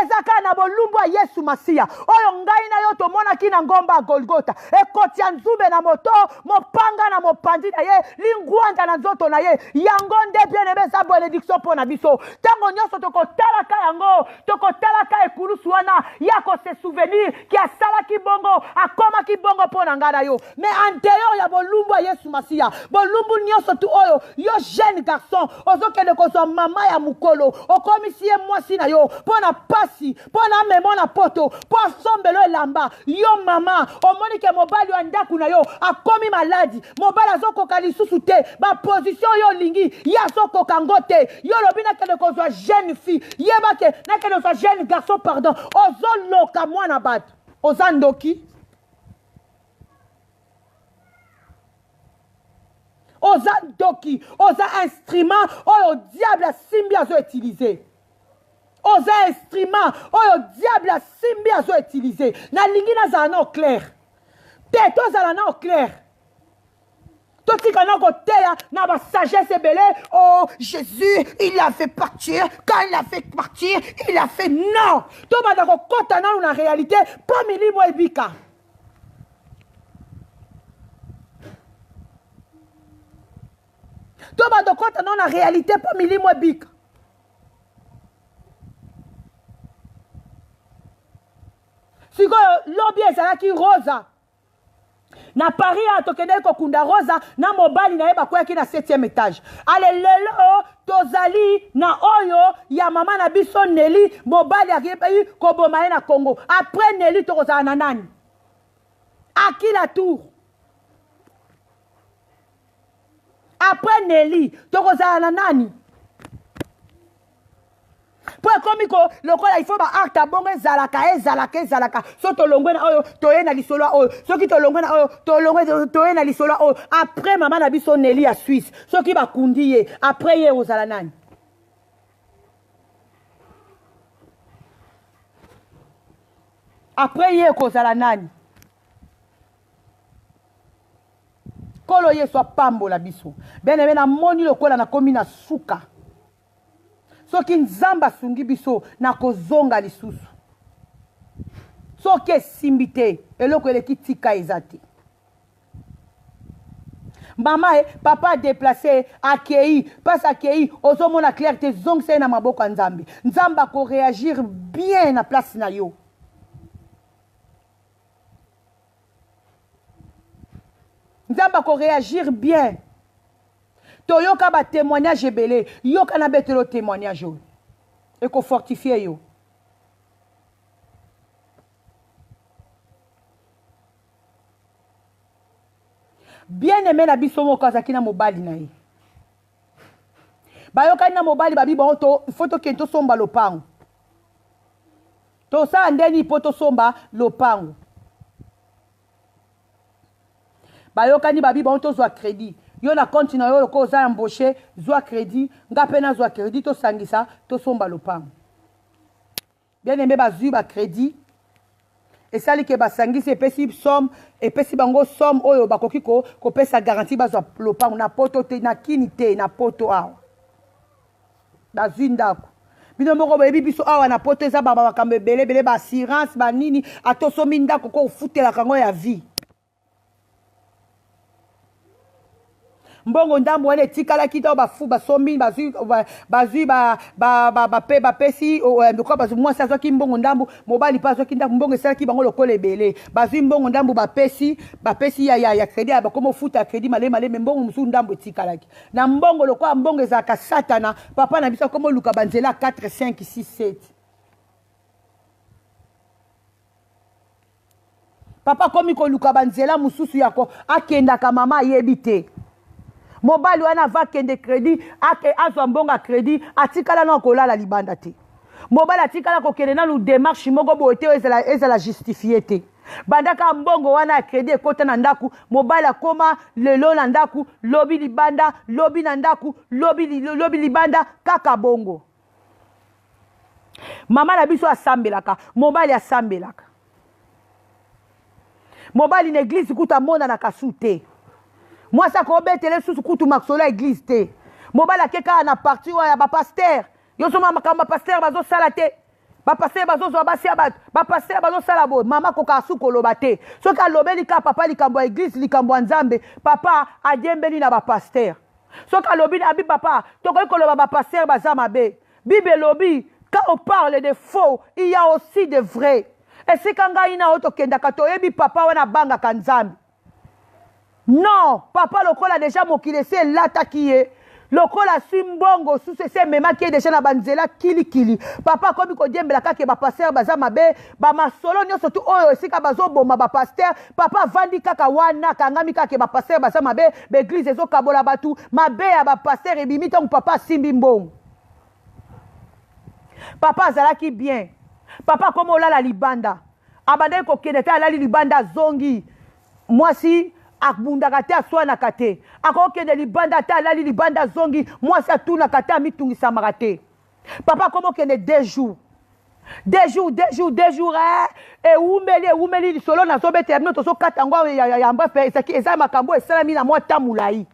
Ezaka na bolumbu ya Yesu Masia. Oyo ngai na yo tomona ki na ngomba Golgota. Ekoti ya nzube na moto, mopanga na mopandi na ye, lingwanda na nzoto na ye. Yango nde bien aimé sa bénédiction pour na biso. Tango nyonso tokotalaka yango, tokotalaka ekulusu wana, yako se souvenir ki asala ki bongo, akoma ki bongo pour na ngana yo. Mais en dehors ya bolumbu ya Yesu Masia, bolumbu nyonso tu oyo, yo jeune garçon, ozokende kozwa mama ya mukolo, okomi siye mwasi na yo, pona pasi, pona memo na poto, po sombelo elamba, yo mama, omoni ke mobali wa ndaku na yo, akomi maladi, mobali azokoka lisusu te, ba position yo lingi, ya azokoka ngote, yo lobina kene kozwa jeune fille, yeba ke, na kene kozwa jeune garçon, pardon, ozo loka mwana batu, ozandoki, ozandoki, oza instrument, oyo diable a simbi azo utiliser. Oza instrument oyo diable a simbi azo utiliser na lingi na zana au clair te to zala na au clair to tika na koteya na ba sagesse belé. Oh Jésus il a fait partir, quand il a fait partir il a fait non to ba ko kota na réalité pas milimo ebika to ba kota na réalité pas milimo ebika. Sikoyo lobi ezalaki rosa na Paris atokende kokunda rosa na mobali na yeba kwaki na 7e étage. Ale lelo tozali na oyo ya mama na biso Nelly mobali akebi koboma ye na Congo. Après Nelly tokozala na nani? À qui la tour? Après Nelly tokozala na nani? Pour comme ko lokola il faut ba acte bongo ezalaka so to longwe na oyo to ye na lisolo oyo so ki to longwe na oyo to longwe to ye na lisolo oyo après mama na biso Nelly à Suisse so ki ba kundi ye après ye ozala nani? après ye kozala nani kolo ye soit pambola biso bien aimé na moni lokola na komi na suka soki nzambe asungi biso na kozonga lisusu soki esimbi te eloko eleki tika eza te mama papa déplacé akei passe akei ozomona clair te zongisa na maboko ya nzambe nzambe akoréagir bien na place na yo nzambe akoréagir bien toyoka batémoignage ebele yoka na betelo témoignage oyo ekofortifie yo bien aimé na biso moko azalaki na mobali na ye bayokani na mobali babi bango fo tokende tosomba lopango tosala ndeni mpo tosomba lopango bayokani babi bango tozwa crédit yo na compte na yo loko oza embauché zwa crédit nga mpe nazwa crédit tosangisa tosomba lopango bien aimé bazwi bacrédit esali ke basangisi epesi somme epesi bango somme oyo bakoki kopesa garantie bazwa lopango na poto te na kini te na poto awa bazwi ndako bino moko boyebi biso awa na poto eza bamakambo ebelebele baassurance banini atosomi ndako ko ofutelaka yango ya vie mbongo ndambo wana etikalaki to bafu basombi bazwi bapesi ndoko bazwi mwasi azwaki mbongo ndambo mobali mpe azwaki ndako mbongo esalaki bango lokola ebele bazwi mbongo ndambo bapesi ya crédit ya bakoma ofuta ya crédit maleme mbongo mosusu ndambo etikalaki na mbongo lokola mbongo ezalaka satana papa na biso akoma oluka banzela 4 5 6 7 papa komi koluka banzela mosusu yako akendaka mama ayebi te mobali wana avakende crédit azwa mbongo ya crédit atikala na kolala libanda te mobali atikala kokende nanu démarche moko boye te ezala justifie te bandaka mbongo wana ya crédit ekota na ndaku mobali akoma lelo na ndaku lobi libanda lobi na ndaku lobi libanda kaka bongo mama na biso asambelaka mobali asambelaka mobali na église kuta mona na kasu te mwasi akobetele susu kutu makolo ya église te mobali akeka na parti oyo ya bapaster yosoma makambo bapaster bazosala te bapaster bazozwa basi ya bato bapaster bazosala boye mama koka asu koloba te soki alobeli ka papa likambo ya église likambo ya nzambe papa adiembeli na bapaster soki alobi abi papa tokoki koloba bapaster baza mabe bible elobi quand on parle de faux il y a aussi de vrai esika ngai na oyo tokendaka toyebi papa wana bangaka nzambe non papa lokola déjà mokili esi elataki ye lokola si mbongo susu esi ememaki ye déjà na banzela kilikili papa akomi kodiembela kaka bapaster baza mabe bamasolo nyonso tu oyo esika bazoboma bapaster papa avandi kaka wana akangami kaka bapaster baza mabe baeglise ezokabola batu mabe ya bapaster ebimi ntango papa asimbi mbongo papa azalaki bien papa akomi olala libanda abandaki kokende te alali libanda azongi mwasi abundaka te aswanaka te akokende libanda te alali libanda azongi mwasi atunaka te amitungisamaka te papa akomokende 2 jours ewumeli lisolo nazobetela bino tozokata yango yamba mpe eza makambo esalami na mwa ta molai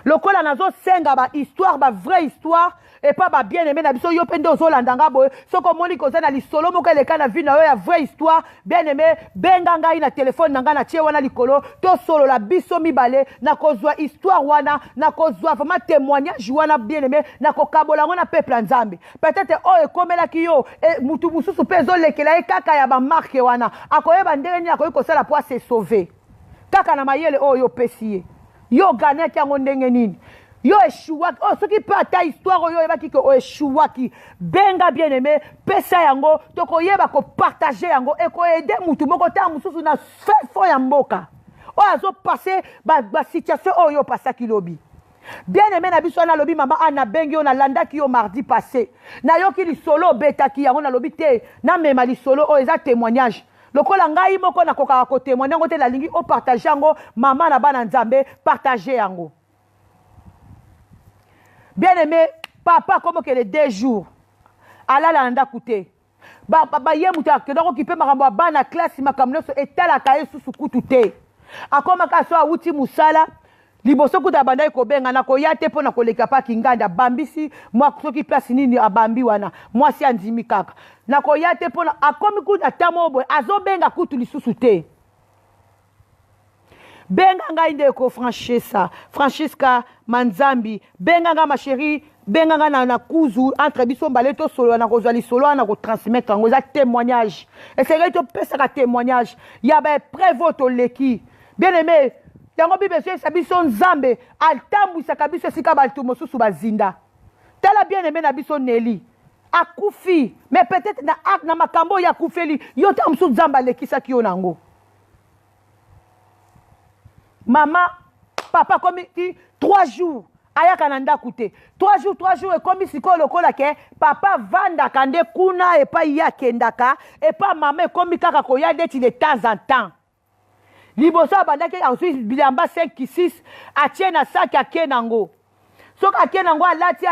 lokola nazosenga bahistoire bavrai histoire epa babien aimé na biso yo mpe nde ozolandanga boye soki omoni koza na lisolo moko eleka na vie na yo ya vraie histoire bien aimé benga ngai na telefone na ngai na tie wana likolo tosolola biso mibale na kozwa histoire wana na kozwa vraiment témoignage wana bien aimé na kokabola yango na peuple ya nzambe peut-être oyo ekomelaki yo mutu mosusu mpe ezolekela ye kaka ya bamarke wana akoyeba ndenge nini akoki kosala po ase sauve kaka na mayele oyo opesi ye yo ganaki yango ndenge nini yo eshuwaki soki mpe ata histoire oyo oyebaki ke oeshuwaki benga bien aimé pesa yango tokoyeba kopartage yango ekoyede mutu moko ta mosusu na fefo ya mboka oyo azopase basituation oyo opasaki lobi bien aimé na biso wana lobi mama ana bengi yo nalandaki yo mardi passé nayoki lisolo obetaki yango nalobi te namema lisolo oyo eza témoignage lokola ngai moko nakokaka kotémoigne yango te nalingi opartage yango mama na bana nzambe partage yango bien aimé papa komokele 2 jours alala na ndako te ye mutu akenda kokipe makambo ya bana klasi makambo nyonso etalaka ye susu kutu te akomaka so awuti musala liboso kuta abandaki kobenga na koya te mpo na koleka pa kinganda bambisi mwa soki place nini abambi wana mwasi andimi kaka na koya te mpo na akomi kuta ata moboye azobenga kutu lisusu te benga ngai ndeko Francisca Manzambi benga nga ma chérie benga nga na kuzu entre biso mbale to solo na kozwa lisolo na ko transmettre ngo za témoignage et c'est to pesa ka témoignage ya ba preuve to leki bien aimé yango bibeso sa biso nzambe altambwisa kabiso sika baltu mosusu bazinda tala bien aimé na biso Nelly akufi mais peut-être na makambo ya kufeli yo ta musu nzamba lekisa kiyo nango Maman, papa comme 3 jours. Aya kananda kute. 3 jours et comme si lokola ke papa vanda kande kuna et pas ya kendaka et pas maman comme kaka koya deti de temps en temps. Liboso abandaki ensuite bilamba 5 6 atie na sac ya kenango. Soka akenango alati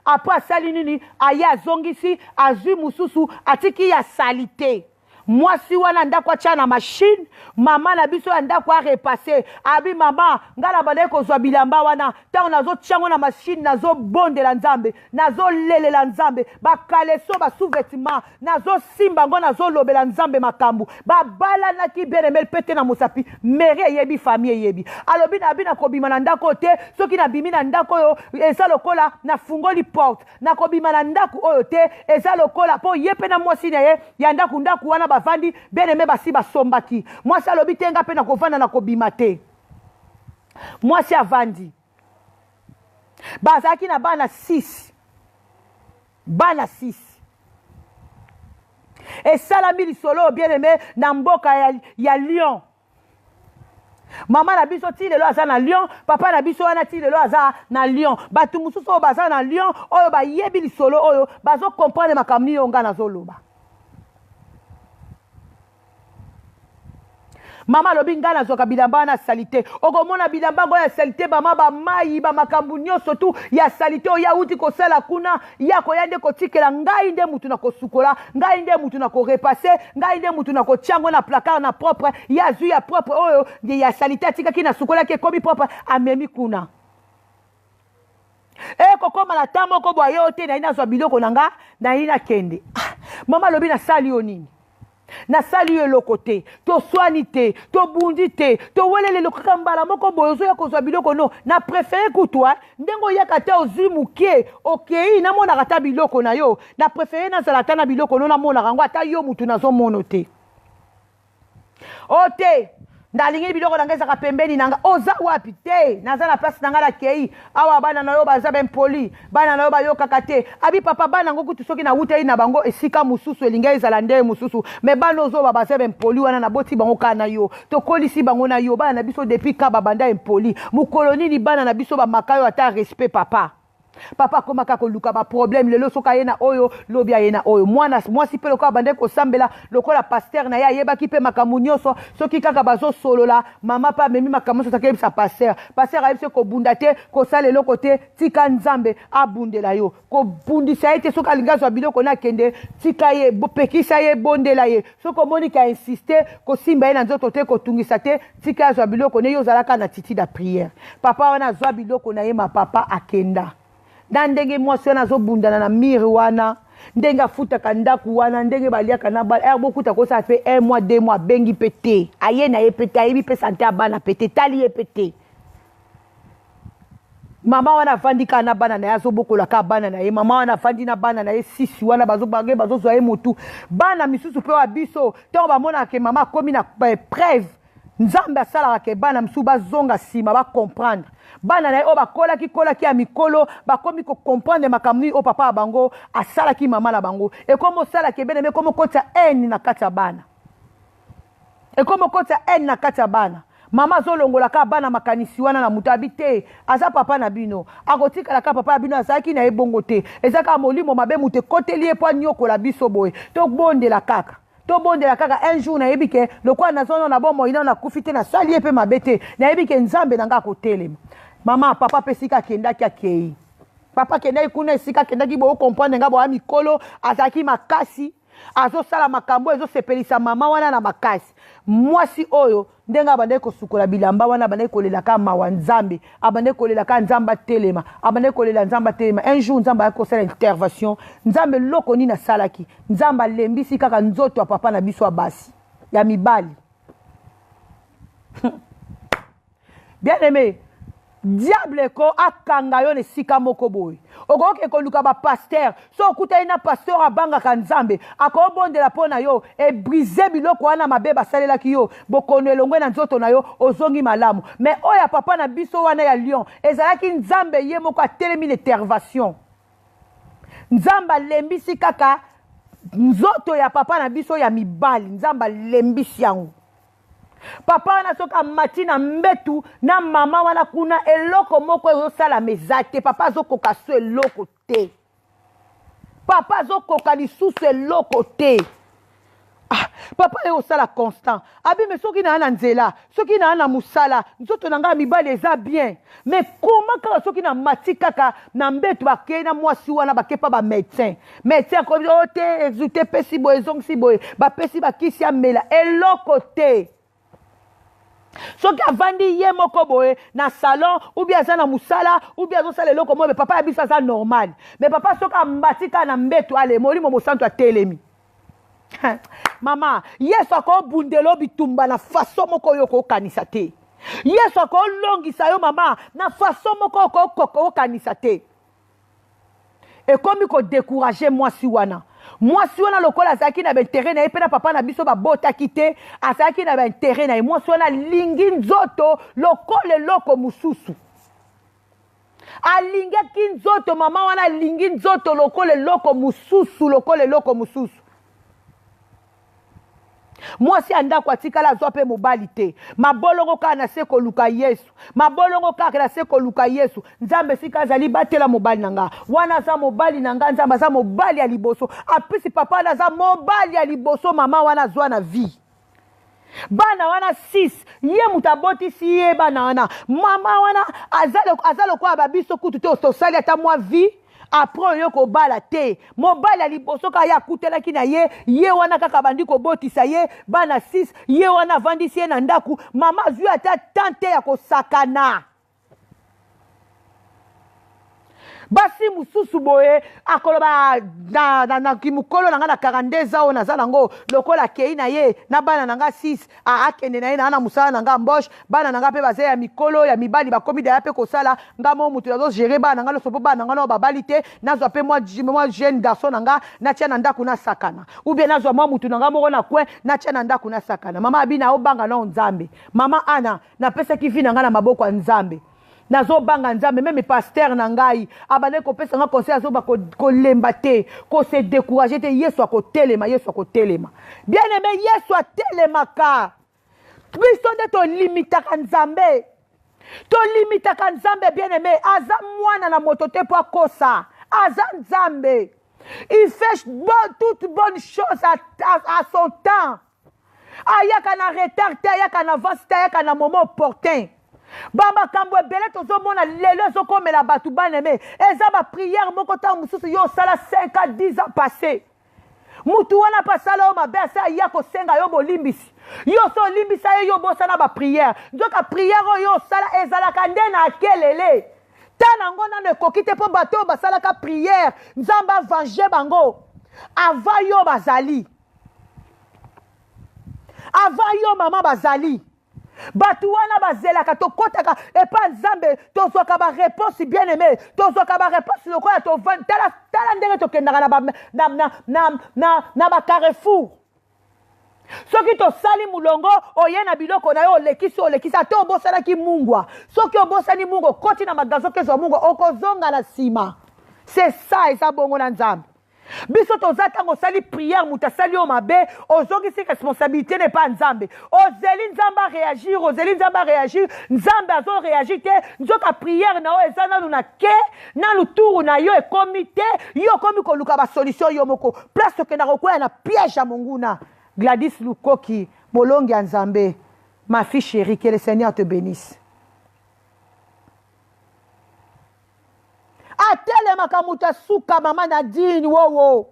après sali nini aya zongisi azu mususu atiki ya salite. Moi si wana ndako acha na machine mama na biso ndako a repasser abi mama ngala bale ko zwa bilamba wana tango nazo tchango na machine nazo bondela nzambe nazo lelela nzambe ba kaleso ba sous-vêtements nazo simba ngo nazo lobela nzambe makambu ba bala na ki beremel pete na mosapi mere yebi famille yebi alobi na bina ko bima na ndako te soki na bimi na ndako yo eza lokola na fungoli porte na ko bima na ndako oyo te eza lokola po yepe na mwasi na ye ya ndako wana bavandi beneme basi basombaki mwasi alobi tenga pe na kovanda na kobima te mwasi avandi bazalaki na bana 6 esalami lisolo bien-aimé na mboka ya Lyon mama na biso ti lelo aza na Lyon papa na biso wana ti lelo aza na Lyon batu mususu oyo baza na Lyon oyo bayebi lisolo oyo bazo comprendre makambo nini nga nazoloba mama lobi nga nazwaka bilamba na salite okomona bilamba ngo ya salite bama bamayi bamakambu nyonso tu ya salite oyo yauti kosala kuna ya koya nde kotikela ngai nde mutu na kosukola ngai nde mutu na korepase ngai nde mutu na kotyango na placard na propre ya zu ya propre oyo ya salite atikaki na sukolaki ekomi propre amemi kuna kokoma na ta moko boye yo te nayi nazwa biloko na nga nayi nakende mama lobi nasali yo nini na sali yo lokote to swani te to bundi te to welele lokaka mbala moko boyozo ya kozwa biloko no na préféré kutwa ndengo ya kata ozimuke okei na mona kata biloko na yo na préféré na zalata na biloko no na mona rango ata yo mutu nazo mono te ote ndalingi biloko nanga ezaka pembeni nanga oza wapi te naza na place nanga la kei awa bana na yo baza ben poli bana na yo bayokaka te abi papa bana ngo kutu soki na wuta na bango esika mususu elinga ezala nde mususu me bana ozo baza ben poli wana na boti bango kana yo to kolisi bango na yo bana na biso depuis ka babanda impoli mukoloni ni bana na biso ba makayo ata respect papa papa komaka koluka ba problème lelo soka yena oyo lobia yena oyo mwasi pe lokola bande ko sambela lokola pasteur na ya yeba ki pe makambu nyonso soki kaka bazo solola mama pa memi makambu so takeli sa pasteur ayebise ko bunda te ko sala loko te tika nzambe abundela yo ko bundisa ete soka lingazo biloko na kende tika ye bopekisa ye bondela ye soko monika insister ko simba ye na nzoto te ko tungisa te tika zo biloko ne yo zalaka na titi da prière papa wana zo biloko na ye ma papa akenda ndenge mwasi wana azobundana na mire wana ndenge afutaka ndaku wana ndenge baliaka na bala bokuta kosa fait 1 mois 2 mois bengi pété aye na ye pété ayebi pe santé abana pété tali ye pété mama wana afandika na bana na ye azobokola ka bana na ye mama wana afandi na bana na ye 6 wana bazozwa ye motu bana misusu pe wa biso ntango bamona ke mama akomi na preuve nzambe asalaka ke bana misusu bazonga nsima bacomprendre bana na ye oyo bakolaki ya mikolo bakomi kocomprendre makambo nini oyo papa ya bango asalaki mama na bango ekomi osalaki ebene ekomi okotya haine na kati ya bana ekomi okotya haine na kati ya bana mama azolongolaka bana makanisi wana na moto abi te aza papa na bino akotikalaka papa ya bino azalaki na ye bongo te ezaka molimo mabe moto ekoteli ye mpo anyokola biso boye tobondela kaka un jour nayebi ke lokwa nazono na bomo ina na kufite na sali epe mabete nayebi ke nzambe nanga kotelema mama papa pesika kendaki akei papa kendaki kuna esika kendaki bo comprendre nga bo mikolo azaki makasi azo sala makambo ezo sepelisa mama wana na makasi mwasi oyo ndenga abandaki kosukola bilamba wana abandaki kolela ka mawa nzambe abandaki kolela ka nzamba telema abandaki kolela nzamba telema un jour nzamba akosala intervention nzambe loko nini asalaki nzamba lembisi kaka nzoto ya papa na biso basi ya mibali bien aimé diable ko akanga yo ne sika moko boy okoke ko luka ba pasteur so okuta ina pasteur abanga ka nzambe akobondela pona yo e briser biloko wana mabe basalela ki yo bokono elongwe na nzoto na yo ozongi malamu mais oya papa na biso wana ya lion ezalaki nzambe ye moko atelemi l'intervention nzamba lembisi kaka nzoto ya papa na biso ya mibali nzamba lembisi yango papa wana soka matina mbetu na mama wana kuna eloko moko ezosala mezate papa azokoka so eloko te papa azokoka lisusu eloko te papa ezosala constant abi me soki na nzela soki na musala nzoto na nga mibali eza bien mais comment kaka soki na mati kaka na mbetu bakei na mwasi wana bakepa ba médecin ko te exulte pesi boye ezongisi boye bapesi bakisi amela eloko te soki avandi ye moko boye na salon ou bien aza na musala ou bien azosala eloko mobe papa ya biso aza normal mais papa soki ambatika na mbeto ale molimo mosantu atelemi mama yesu akobundela bitumba na faso moko oyo okokanisa te yesu akolongisa yo mama na faso moko okokanisa te ekomi kodécourage mwasi wana mwasi wana lokola azalaki na baintere na ye mpe na papa na biso babotaki te azalaki na baintere na ye mwasi wana alingi nzoto lokola eloko mosusu alingaki nzoto mama wana alingi nzoto lokola eloko mosusu mwasi andako atikala azwa mpe mobali te mabolongo kaka na se koluka yesu nzambe esika azali batela mobali na nga wana aza mobali na nga nzambe aza mobali ya liboso apesi papa wana aza mobali ya liboso mama wana azwa na vie bana wana 6 ye mutu abotisi ye bana wana mama wana aza lokola babiso kutu te osali ata mwa vie apres yo kobala te mobali ya liboso kaka ye akutelaki na ye wana kaka bandi kobotisa ye bana 6 ye wana avandisi ye na ndaku mama azwi ata tante ya kosakana basi mususu boye akoloba na kimukolo nanga na 42 ans naza nango lokola kei na ye na bana nanga 6 akende na ye na musala nanga embauche bana nanga pe baze ya mikolo ya mibali bakomi da pe kosala ngamo mutu nazo gérer bana nanga losopo bana nanga no babali te nazwa pe moi jeune garçon nanga na tia na ndaku na sakana ou bien nazwa moi mutu nanga moko na coin na tia na ndaku na sakana mama abina obanga na nzambe mama ana na pesa kivi nanga na maboko ya nzambe nazo banga nzambe même pasteur na ngai abane ko pesa nga conseil azo ba ko lemba te ko se décourager te yesu akotelema bien aimé yesu atelema ka biso nde to limitaka nzambe bien aimé aza mwana na moto te po akosa aza nzambe il fait toute bonne chose à son temps ayaka na retard te ayaka na avance te ayaka na moment opportun bamba kambo ebele tozomona lelo ezokomela bato baneme eza bapriere moko ntango mosusu yo osala 5 à 10 ans passé mutu wana pasala yo mabe asa ya kosenga yo bolimbisi yo so olimbisa ye yo bosala bapriere nzoka priere oyo osala ezalaka nde na akelele tana yango nano ekoki te mpo bato oyo basalaka priere nzambe avange bango ava yo bazali ava yo mama bazali batu wana bazelaka tokotaka epa nzambe tozwaka bareponse bien aimé tozwaka bareponse lokola tala ndenge tokendaka na bacarrefour soki tosali mulongo oye na biloko na yo olekisi ate obosanaki mungwa soki obosani mungwa okoti na magazo kezwa mungwa okozonga na nsima c'est ça eza bongo na nzambe biso toza ntango osali priere mutu asali yo mabe ozongisi responsabilité ne pa nzambe ozeli nzambe areagir nzambe azoreagir te nzoka priere na yo eza nanu na ke nanu turu na yo ekomi te yo okomi koluka basolution yo moko place okendaka kokwea na piège ya monguna. Gladys Lukoki molongi ya nzambe, ma fille chérie, que le Seigneur te bénisse. atelemaka moto asuka mama Nadine wowo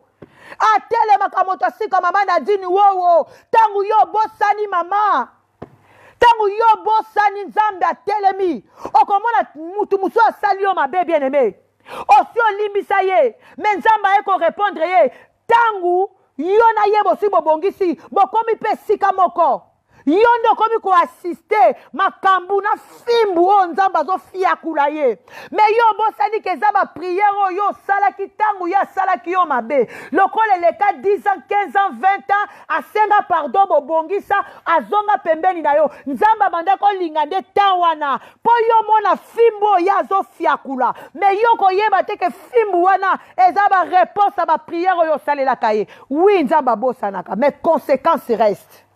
atelemaka moto asika mama Nadine wowo tangu yo bosani mama tangu yo bosani nzambe atelemi okomona mutu musu asali yo mabe bien aimé osi olimbisa ye me nzambe ayeko répondre ye tangu yo na ye bosi bobongisi bokomi mpe sika moko yo nde okomi koasiste makambu na fimbu oyo nzambe azofiakula ye me yo bosani ke eza bapriere oyo osalaki ntango ye asalaki yo mabe lokola eleka 10 ans 15 ans 20 ans asenga pardon bobongisa azonga pembeni na yo nzambe abanda kolinga nde tan wana mpo yo mona fimbu oyo ye azofiakula me yo koyeba te ke fimbu wana eza bareponse ya bapriere oyo osalelaka ye wi nzambe abosanaka mais conséquence reste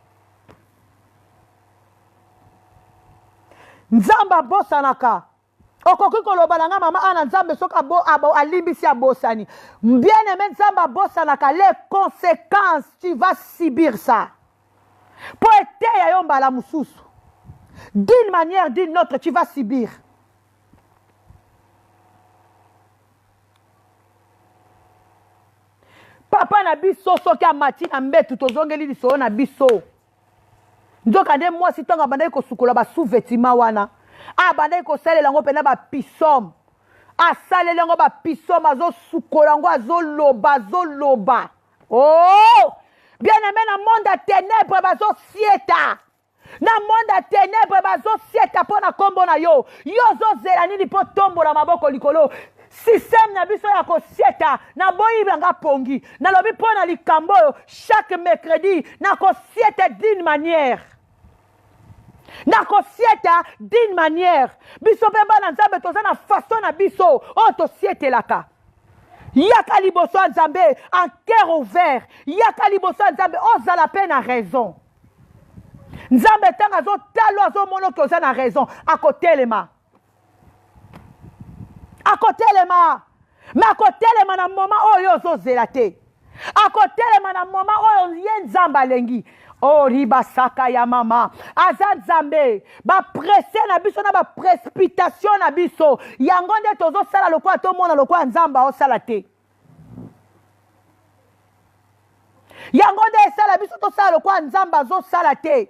nzambe abosanaka okoki koloba na nga mama ana nzambe soki alimbisi abosani bien aimé nzambe abosanaka les conséquences tu vas subir ça po eteya yo mbala mosusu d'une manière d'une autre tu vas subir papa na biso soki amati na mbetu tozongeli lisolo na biso nzoka nde mwasi ntango abandaki kosukola basous-vêtement wana abandaki kosalela yango mpena bapisome asaleli yango bapisome azosukola yango azoloba oh bien aimé na monde ya ténèbre bazosieta na monde ya ténèbre bazosieta mpo na nkombo na yo yo ozozela nini mpo tombola maboko likolo système na biso ya kosieta na boyibanga pongi nalobi mpo na likambo oyo chaque mercredi na kosieta d'une manière nakosieta d'une manière biso mpe bana nzambe toza na façon na biso oyo tosietelaka yaka liboso ya nzambe en cœur ouvert yaka liboso ya nzambe ozala mpe na raison nzambe ntango azotala azomona oki oza na raison akotelema me akotelema na moma oyo ozozela te akotelema na moma oyo ye nzambe alengi oh ribasaka ya mama aza nzambe bapresse na biso na baprecipitation na biso yango nde tozosala lokola tomona lokola nzambe aosala te yango nde esala biso tosala lokola nzambe azosala te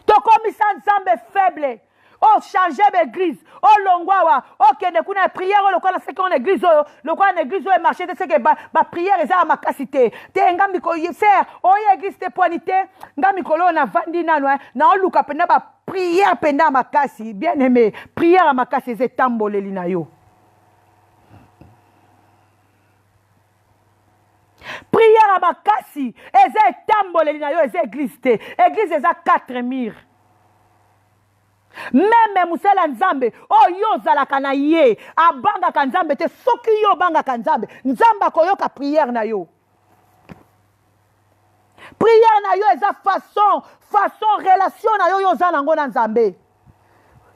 tokomisa nzambe faible o changer l'église o longwawa o kende kuna prière lokola seke on église oyo lokola na église oyo marché te seke ba prière eza ya makasi te nga mikolo ser oyo église te poani te nga mikolo na vandi nano na oluka penda ba prière penda makasi bien aimé prière ya makasi eza etamboleli na yo prière ya makasi eza etamboleli na yo eza église te église eza 4 murs meme musala nzambe oyo ozalaka na ye abangaka nzambe te soki yo obangaka nzambe nzambe akoyoka prière na yo prière na yo eza façon relation na yo oyo oza nango na nzambe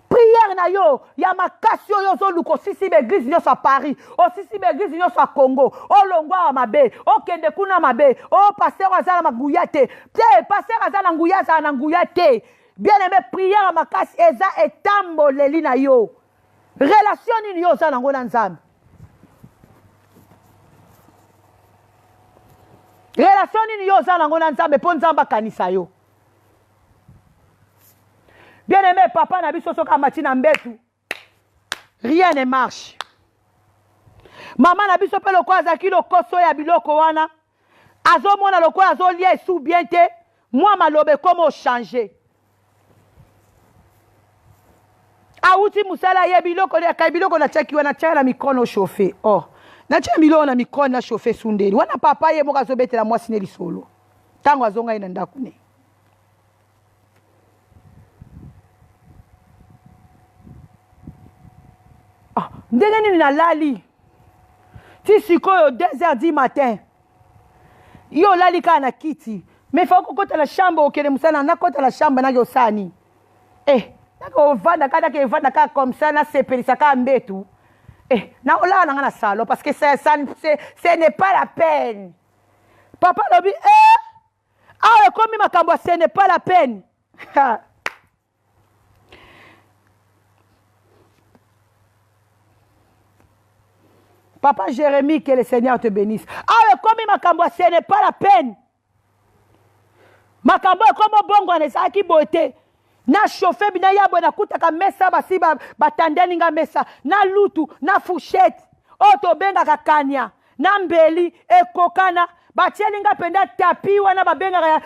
prière na yo ya makasi oyo ozoluka osisi baeglise nyonso ya Paris osisi baeglise nyonso ya Congo olongwa mabe okende kuna mabe o paster aza na maguya te paster aza na nguya azala na nguya te bien aimé prière à makasi eza etamboleli na yo relation nini yo oza nango na nzambe relation nini yo oza nango na nzambe mpo nzambe akanisa yo bien aimé papa na biso soki amati na mbetu rien ne marche mama na biso mpe lokola azalaki lokoso ya biloko wana azomona lokola azolia esu bien te mwa maloba ekoma ochange auti musala ye biloko ya biloko na chaki wana tia na mikono chauffe oh na tia biloko na mikono na chauffe sundeli wana papa ye moka azobetela mwasi ne lisolo tango azonga ina ndako ne ah ndenge nini na lali ti sikoyo 2h du matin yo lali ka na kiti mais faut kokota la chambre okele musala na kota la chambre na yosani nako vanda kada ke vanda ka comme ça na sepelisa ka mbetu na ola na ngana salo parce que ce n'est pas la peine papa lobi comme makambo ce n'est pas la peine Papa Jérémie, que le Seigneur te bénisse. Ah, comme makambo, ce n'est pas la peine. Makambo, comme bongo, on est qui beauté. Na chauffé, bina yabo, na kutaka mesa, basi, batandeni nga mesa. Na lutu, na fourchette. Oto benga kakanya. Na mbeli, ekokana. Batieli nga penda tapi, wana babenga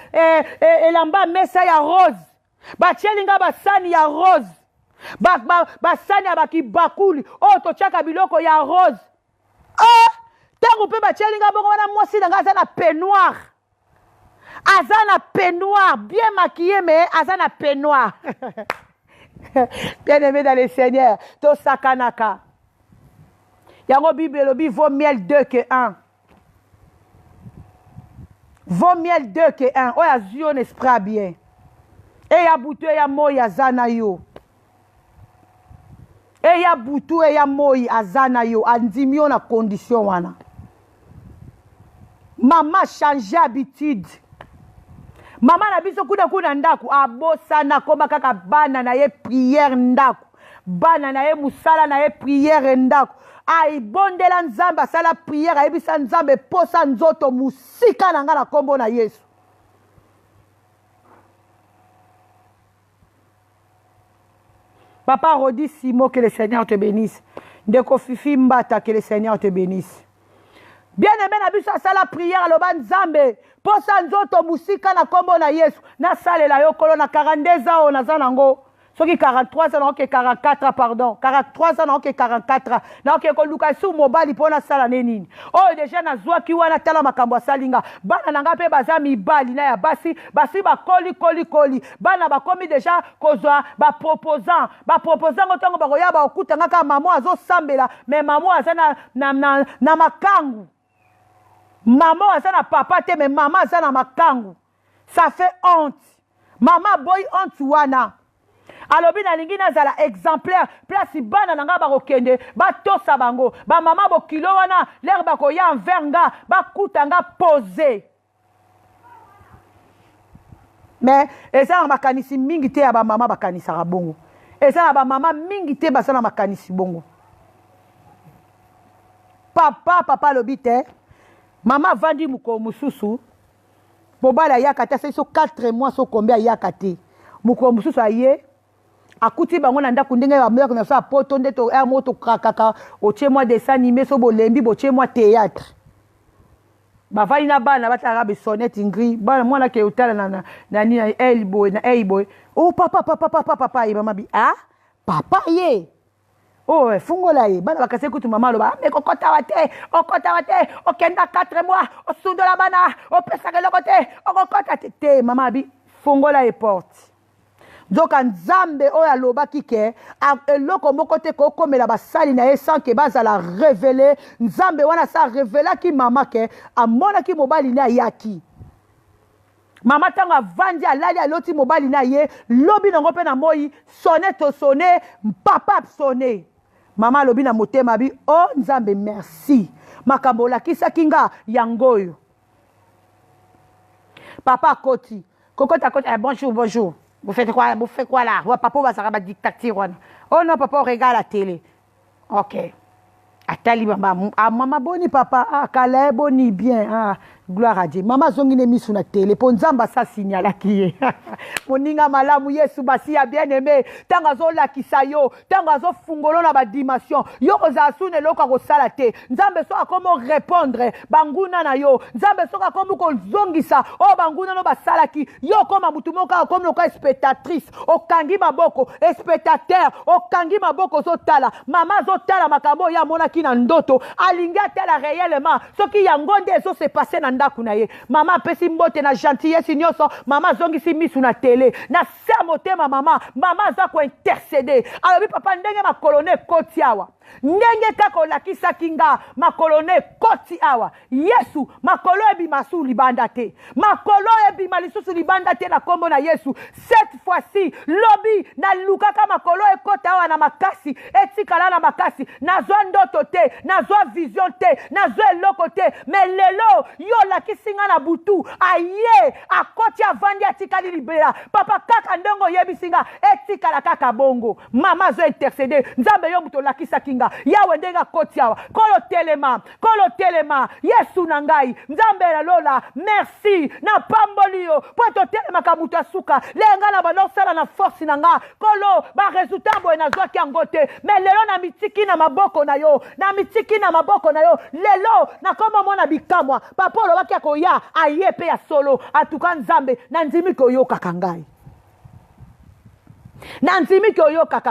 elamba mesa ya rose. Batieli nga basani ya rose. Basani ya baki bakuli. Oto chaka biloko ya rose. Ah! Tango pe batieli nga bongo wana mwasi na nga azana peignoir. Azana peignoir, bien maquillé, mais azana peignoir. Bien aimé dans le Seigneur, to sakanaka. Yango Bible lobi vaut miel 2 que 1. Vaut miel 2 que 1. Oya zio n'esprit bien. Et ya butu et ya moi azana yo. Et ya butu et ya moi azana yo. Andimio na condition wana. Maman change habitude. Maman na biso kuna ndaku abosa na koma kaka bana na ye prière ndaku. Bana na ye musala na ye prière ndaku. Ai bondela nzamba sala prière ayebisa nzambe posa nzoto musika na nga na kombo na Yesu. Papa Rodi Simo, que le Seigneur te bénisse. Ndeko Fifi Mbata, que le Seigneur te bénisse. Bien-aimé na biso sala prière aloba nzambe posa nzoto musika na kombo na Yesu. Na sale la yokolo na 42 ans na zanango. Soki 43 ans, ok 44, pardon. 43 ans, ok 44. Na ok ko luka su mobali pona sala nenini. Oh déjà na zwa ki wana tala makambo salinga. Bana nanga pe baza mibali na ya basi ba koli. Bana ba komi déjà kozwa ba proposant ngotongo ba koya ba okuta ngaka mamo azo sambela, mais mamo azana na makangu. Maman azana papa te, mais maman azana makangu. Ça fait honte. Maman boy honte wana. Alobi na lingi na zala exemplaire place bana nanga ba kokende ba tosa bango ba mama bo kilo wana l'air ba koya enverga ba kutanga poser. Mais eza na makanisi mingi te ya ba mama bakanisa ka bongo. Eza na ba mama mingi te basana makanisi bongo. Papa lobi te. Maman vandi muko mususu. Bobala yakata c'est so 4 mois so combien yakate. Muko mususu aye. Akuti bango na ndako ndenge ba mère na so poto ndeto air moto krakaka otie moi dessin animé so bolembi botie moi théâtre. Ba vali na bana batara be sonnette ingri bana mwana ke utala na ni elboy na boy. Oh papa ye mama bi ah papa ye. Oh, fungola ye. Bana bakase kutu mama loba. Me okota wate, okenda 4 mois, osundo la bana, opesa ke lokote, okota tete mama bi fungola ye porte. Donc nzambe oya loba kike, eloko moko te ko komela basali na ye sans que bazala révéler, nzambe wana sa révéla ki mama ke amona ki mobali na yaki. Mama tanga vandi alali aloti mobali na ye, lobi nango pe na moi, sonne to sonne, papa sonne. Mama lobi na motema bi, oh nzambe merci. Makambo la kisa kinga yangoyo. Papa koti. Kokota koti, bonjour. Vous faites quoi là? Papa va s'arrêter dictature. Oh non, papa, on regarde la télé. Ok. Atali maman, maman boni papa, kala boni bien, gloire à Dieu. Maman zongine mis sur la télé, pour nzamba ça signala qui moninga malamu Yesu basi ya bien aimé, tanga zo la kisayo, tanga zo fungolo na ba dimension. Yo koza sune loka ko salate. Nzambe so akomo répondre, banguna na yo. Nzambe so akomo ko zongisa, oh banguna no ba salaki. Yo koma mutu moka akomo ko spectatrice, okangi maboko, spectateur, okangi maboko zo tala. Mama zo tala makambo ya mona na ndoto alinga tela réellement ce qui yangonde eso se passer na ndaku na ye mama pesi mbote na gentillesse nyoso mama zongi si misu na télé na sa motema mama za ko intercéder alors papa ndenge ma colonel kotiawa ndenge kako lakisa kinga makolone koti awa Yesu makolo ebi masu libanda te makolo ebi malisusu libanda te na kombo na Yesu cette fois-ci lobi na lukaka makolo ekota awa na makasi etikala na makasi nazwa ndoto te nazwa vision te nazwa eloko te mais lelo yo lakisinga na butu aye akoti avandi atikali libera papa kaka ndongo yebisinga etikala kaka bongo mama zo intercéder nzambe yo muto lakisa kinga kinga yawe ndenga koti awa kolo telema yesu na ngai nzambe la lola merci na pambolio po to telema ka mutu asuka lenga na banosala na force na nga kolo ba resultat boye na zwaki yango te mais lelo na mitiki na maboko na yo lelo na koma mona bikamwa papa olobaki akoya aye pe ya solo atuka nzambe na ndimi koyokaka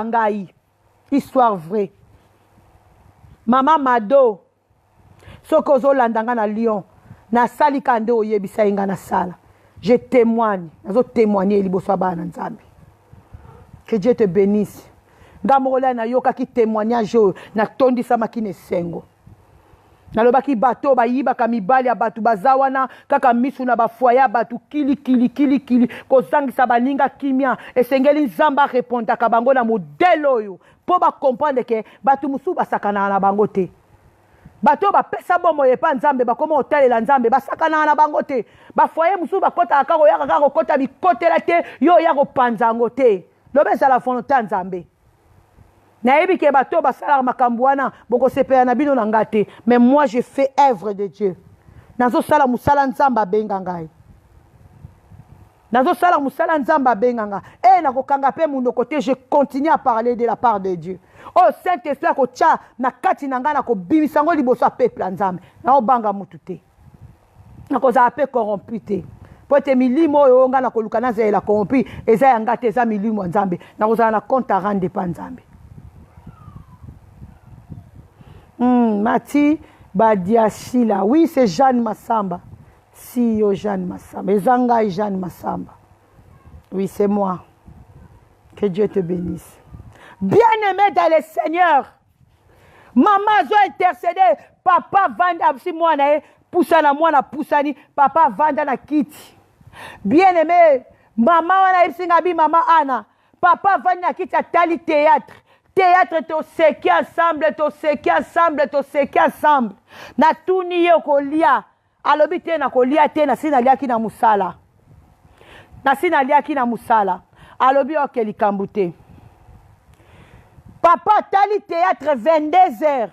ngai histoire vraie mama mado soki ozolanda nga na Lyon nasalika nde oyebisa ye nga na sala je témoigne nazotémoigne liboso ya bana na nzambe que Dieu te bénisse nga mokola nayokaki témoignage oyo natondisamaki na esengo nalobaki bato bayibaka mibali ya bato baza wana kaka misu na bafoye ya bato kili kozangisa baninga kimia esengeli nzambe arepondaka bango na modele oyo mpo bakomprendre ke bato mosusu basakanaka na bango te bato bapesa bomo epa nzambe bakoma otalela nzambe basakanaka na bango te bafoye mosusu bakotaka kaka oyaka kaka kokota bikotela te yo oya kopanza yango te loba ezala volonté ya nzambe nayebi ke bato basalaka makambo wana bokosepela na bino na nga te mais moi je fais œuvre de Dieu nazosala musala nzambe abenga ngai nakokanga mpe munoko te je continue à parler de la part de Dieu Saint-Esprit akotya na kati na ngai nakobimisa yango liboso ya peuple ya nzambe naobanga mutu te nakozala mpe corrompu te po ete milimo oyo nga nakoluka nazalela corrompu eza ya nga te eza milimo ya nzambe nakozala na compte à rendre pa nzambe Mati Badiachila. Oui, c'est Jeanne Massamba. Si, Jeanne Massamba. Ezanga et Jeanne Massamba. Oui, c'est moi. Que Dieu te bénisse. Bien-aimé dans le Seigneur. Maman a intercédé. Papa vanda si moi na poussana moi na poussani. Papa vanda na kiti. Bien-aimé. Maman wana isingabi maman Anna. Papa vanda na kiti à tali théâtre. Théâtre to seki ensemble. Na tuni ye kolia. Alobi te na kolia te na sina liaki na musala. Alobi okeli kambute. Papa tali théâtre 22h.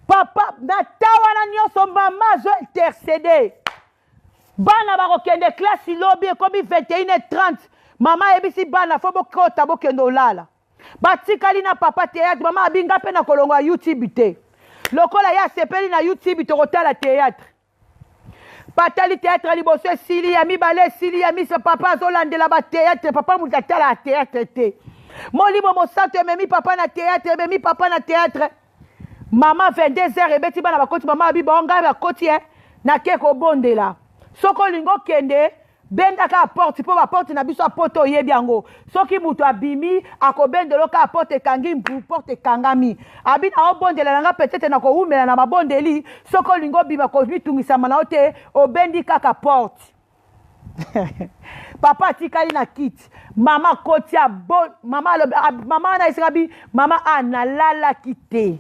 Papa na tawana nyoso mama zo intercéder. Bana ba kende classe lobi kobi 21h30. Mama ebisi bana fo bokota bokendo lala. Batikali na papa théâtre mama abinga pe na kolonga YouTube te lokola ya sepeli na YouTube to kotala théâtre patali théâtre liboso sili ya mibale sili ya misa papa zolandela ba théâtre papa mutatala théâtre te molimo mosanto memi papa na théâtre mama 22h ebeti bana bakoti mama abi bonga bakoti na keko bondela soko lingo kende benda ka porte po ba porte na biso apoto yebi yango soki mutu abimi akobendelo ka porte kangi mbu porte kangami abi na obondela nga peut-être na ko umela na mabondeli soko lingo biba ko bitungisa mana ote obendi kaka porte papa tikali na kit mama kotia bon mama na isirabi mama analala kite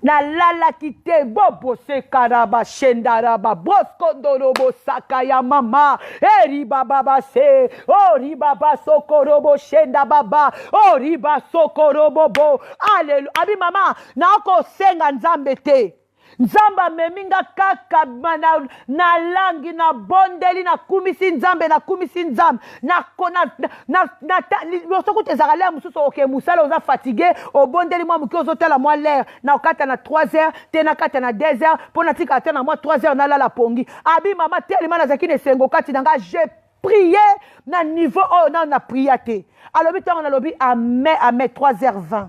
na lala kite bobo se karaba shendaraba boskondorobo sakaya mama eri baba se ori baba sokorobo shenda baba ori ba sokorobo bo alelu abi mama na ko senga nzambe te nzamba meminga kaka na langi na bondeli na kumisi nzambe na lorsque tu es allé mususu oke musala oza fatigué o bondeli mwa muki ozotala mwa l'air na okata na 3h te na kata na 2h pona tika te na mwa 3h na la pongi abi mama telema na zakine sengo kati nanga j'ai prié na niveau oh na prié te alobi tango na lobi à 3h20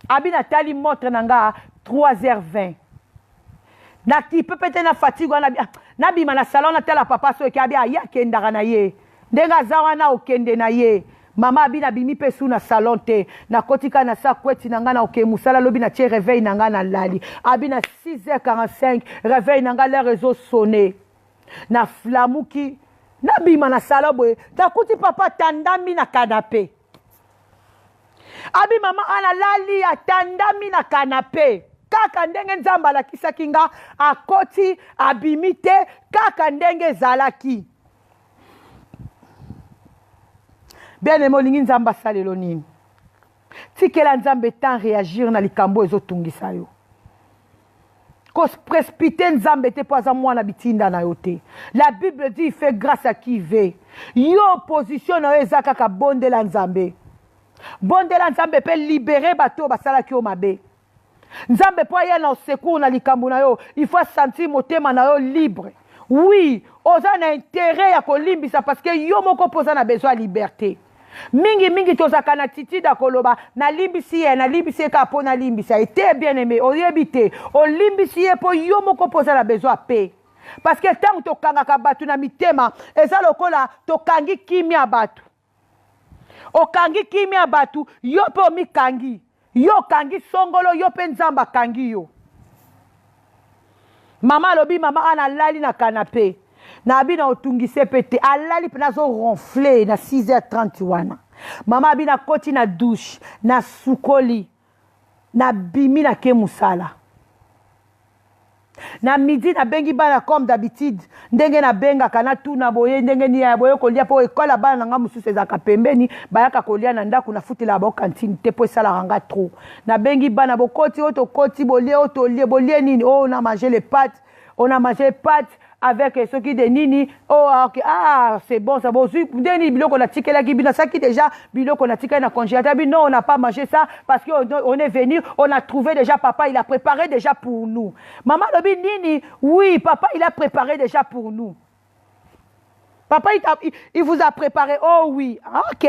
abi na tali montre nanga 3h20. Na ki peut-être na fatigue na bima na salon na tela papa so ki abi aya kendaka na ye. Ndenga zawa na okende na ye. Mama abi na bimi pesu na salon te. Na kotika na sa kweti nanga na oke musala lobi na tie réveil nanga na lali. Abi na 6h45 réveil nanga le réseau sonné. Na flamuki na bima na salon boye. Ta kuti papa tandami na canapé. Abi mama ana lali atandami na canapé. Kaka ndenge nzamba alakisaki nga akoti abimi te kaka ndenge ezalaki. Bien aimé olingi nzamba salelo nini. tikela nzambe temps réagir na likambo ezotungisa yo précipiter nzambe te po aza mwana bitinda na yo te. La Bible dit il fait grâce à qui veut. Yo opposition na yo eza kaka bondela nzambe. Bondela nzambe pe libérer bato basalaki yo mabe. Nzambe po aya na secours na likambo na yo, il faut sentir motema na yo libre. Oui, oza na intérêt ya kolimbisa parce que yo moko poza na besoin de liberté. Mingi tozaka na titida koloba na limbisi ka po na limbisa ete bien aimé oyebite o limbisi po yo moko poza na besoin paix parce que tant to kangaka batu na mitema eza lokola to kangi kimia batu o kangi kimia batu yo po mi kangi yo kangi songolo yo pe nzamba kangi yo mama lobi mama ana lali na canapé na abina otungise pete alali pena zo ronfler na 6h30 mama abina koti na douche na sukoli na bimi na ke musala na midi na bengi bana comme d'habitude ndenge na benga kana tuna boye ndenge ni ya boye kolia po ekola bana nga mususu ezaka pembeni bayaka kolia na ndaku na futela ba cantine te po sala ranga trop na bengi bana bokoti oto koti bolie oto lie bolie nini oh on a mangé les pâtes avec ce qui de nini oh okay ah c'est bon ça bon deni biloko na tikela ki bina saki déjà biloko na tikela na congélateur non on n'a pas mangé ça parce que on est venu on a trouvé déjà papa il a préparé déjà pour nous maman lobi nini oui papa il a préparé déjà pour nous papa il vous a préparé oh oui OK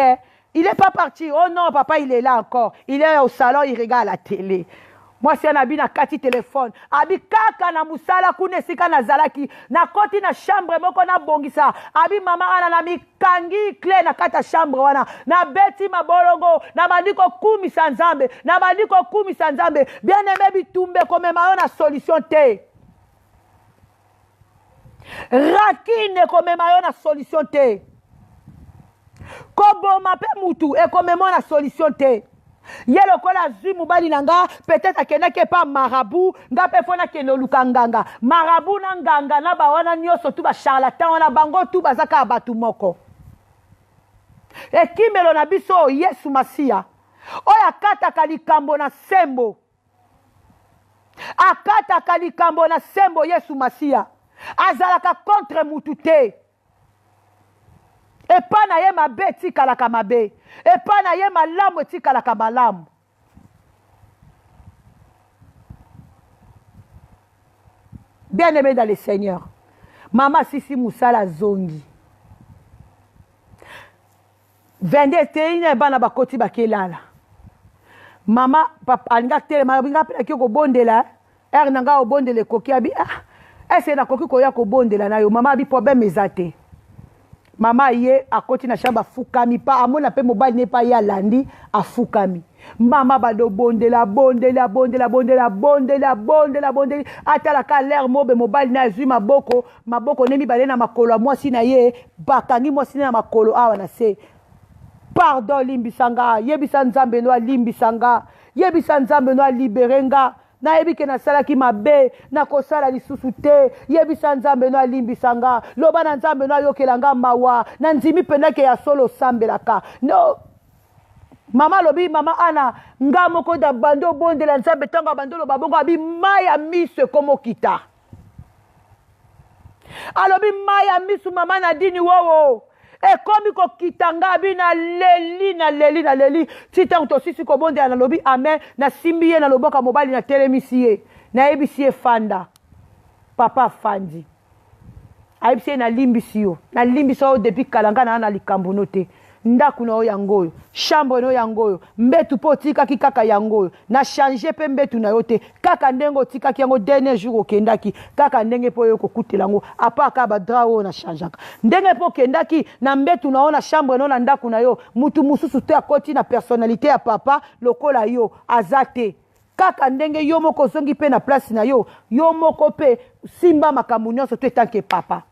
il est pas parti oh non papa il est là encore il est au salon il regarde la télé. Moi si anabi na kati téléphone abi kaka na musala kuna sika na zalaki na koti na chambre moko na bongisa abi mama ana na mikangi clé na kata chambre wana na beti mabolongo na bandiko kumisa nzambe na bandiko kumisa nzambe bien aimé bitumbe comme mayo na solution te rakine comme mayo na solution te koboma pe mutu e comme na solution te. Yelo kola zui mubali nanga peut-être akena ke pa marabout nga pe fona ke no lukanganga marabout na nganga na ba wana nyoso tu ba charlatan wana bango tu bazaka batu moko e kimelo na biso Yesu Masia oya kata kalikambo na sembo akata kalikambo na sembo Yesu Masia azalaka contre mutu te epa na ye mabe tikalaka mabe epa na ye malamu tikalaka malamu bien aimé dans le Seigneur mama sisi musala zongi 21 bana bakoti bakelala mama papa alinga tele mabinga pena ki ko bondela nanga obondele koki abi ese na koki ko ya ko bondela na yo mama abi problème ezate. Mama ye akoti na shamba fukami pa amona pe mobile ne pa ya landi afukami mama bado bondela atala ka l'air mobe mobile na zui maboko nemi bale na makolo mwasi na ye bakangi mwasi na makolo awa na se pardon limbisanga yebisa nzambe no limbisanga yebisa nzambe no liberenga na ebike na salaki mabe na kosala lisusu te yebisa nzambe no alimbisanga loba na nzambe no yokelanga mawa na nzimi pendake ya solo sambelaka no mama lobi mama ana nga moko da bando bondela nzambe tanga bandolo babongo abi maya miso komo kita alobi maya miso mama na dini wowo e komi ko kitanga bi na leli tita to sisi ko bonde na lobi amen na simbiye na loboka mobali na telemisiye na ebisiye fanda papa fandi aibisiye na limbisiyo na limbiso depuis kalanga na likambo note ndaku na yangoyo chambre no yangoyo mbetu po tika kaka yangoyo na changer pe mbetu na yote kaka ndengo tika kiango dernier jour okendaki kaka ndenge po yo kokutelango apaka ba drawo na changeaka ndenge po kendaki na mbetu naona chambre no na ndaku na yo mutu mususu te akoti na personnalité ya papa lokola yo azate kaka ndenge yo moko zongi pe na place na yo moko pe simba makambo nyonso to etanke papa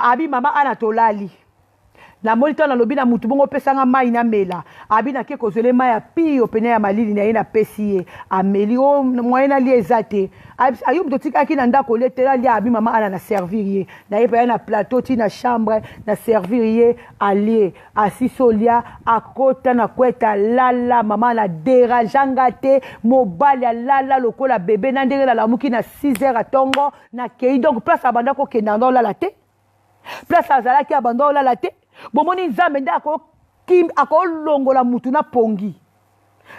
abi mama ana tolali na molito na lobi na mutu bongo pesanga mai na mela abi na ke kozele mai ya pio pene ya malili na ye na pesi ye ameli o moyen ali ezate ayo mutu tikaki na ndako letela lia abi mama ana na servir ye na ye pa na plateau ti na chambre na servir ye alie asisolia akota na kweta lala mama na derajanga te mobali ya lala lokola bebe na ndenge la muki na 6h atongo na kei donc place abanda ko kenda ndo lala te place azalaki abanda olala te bomoni nzambe nde akolongola mutu na pongi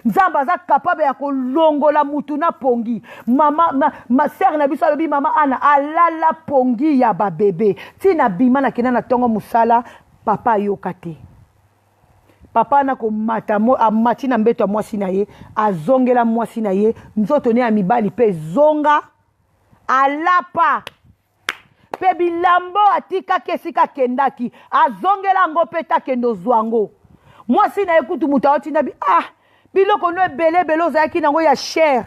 nzambe aza capable ya kolongola mutu na pongi ma sere na biso alobi mama ana alala pongi ya babebe ntina bima na kenda na ntongo mosala papa ayoka te papa na komata amati na mbeto ya mwasi na ye azongela mwasi na ye nzoto ne ya mibali mpe zonga alapa pe bilambo atikaki esika kendaki azongela yango mpe takende ozwango mwasi na ye kutu mutu aotinda biloko no ebele ozalaki nango ya chere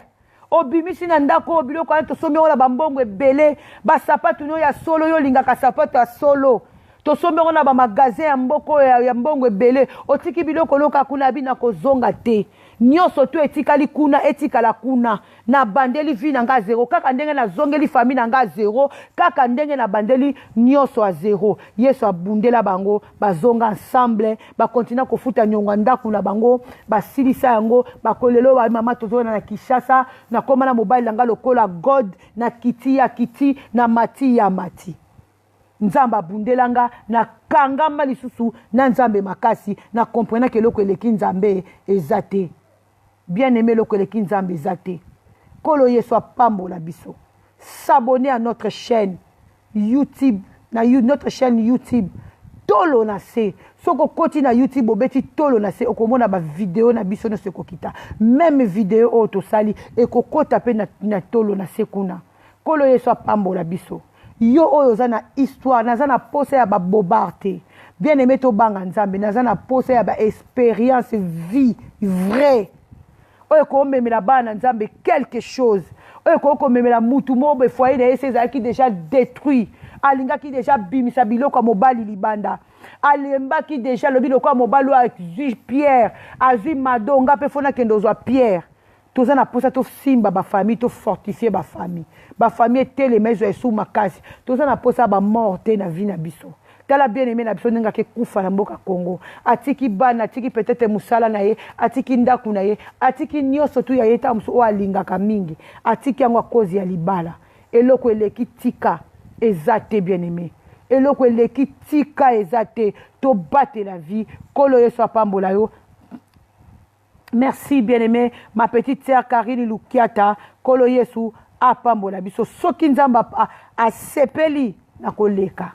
obimisi na ndako biloko wana tosombi yango na bambongo ebele basapatu no ya solo yo olingaka sapato ya solo tosombi yango na bamagazin ya mboko ya mbongo ebele otiki biloko loka kuna bina kozonga te nyonso to etikali kuna etikala kuna na bandeli vi na nga zero kaka ndenge na zongeli famille na nga zero kaka ndenge na bandeli nyonso a zero yesu abundela bango bazonga ensemble bakontina kofuta nyonga ndaku na bango basilisa yango bakolelo ba mama tozona na Kishasa na koma na mobile nga lokola God na kiti ya kiti na mati ya mati nzamba bundelanga na kangamba lisusu na nzambe makasi na comprendre que loko eleki nzambe ezate bien aimé loko eleki nzambe ezate kolo yeso apambola biso s'abonner à notre chaîne YouTube notre chaîne YouTube tolo na se soko koti na YouTube obeti tolo na se okomona ba vidéo na biso no sekokita même vidéo o to sali ekokota pe na tolo na se kuna kolo yeso apambola biso yo oyo za na histoire naza na pose ya babobarte bien aimé to banga nzambe naza na pose ya ba expérience vie vrai oyo ko memela bana nzambe quelque chose oyo ko memela mutu mobe foyer na ese ezalaki déjà détruit alingaki déjà bimisa biloko mobali libanda alembaki déjà lobi lokwa mobali azwi Pierre azwi madonga pe fona kendo zwa Pierre toza na posa to simba ba famille to fortifier ba famille telema zo esu makasi toza na posa ba morte na vie na biso tala bien aimé na biso ninga ke kufa na mboka Congo atiki bana atiki peut-être musala na ye atiki ndaku na ye atiki nyoso tu ya yeta muso alingaka mingi atiki yango kozi ya libala eloko eleki tika ezate bien aimé eloko eleki tika ezate to battre la vie kolo yeso apambola yo. Merci bien-aimé, ma petite sœur Karine Lukiata, kolo yesu apambola biso soki nzamba a sepeli na koleka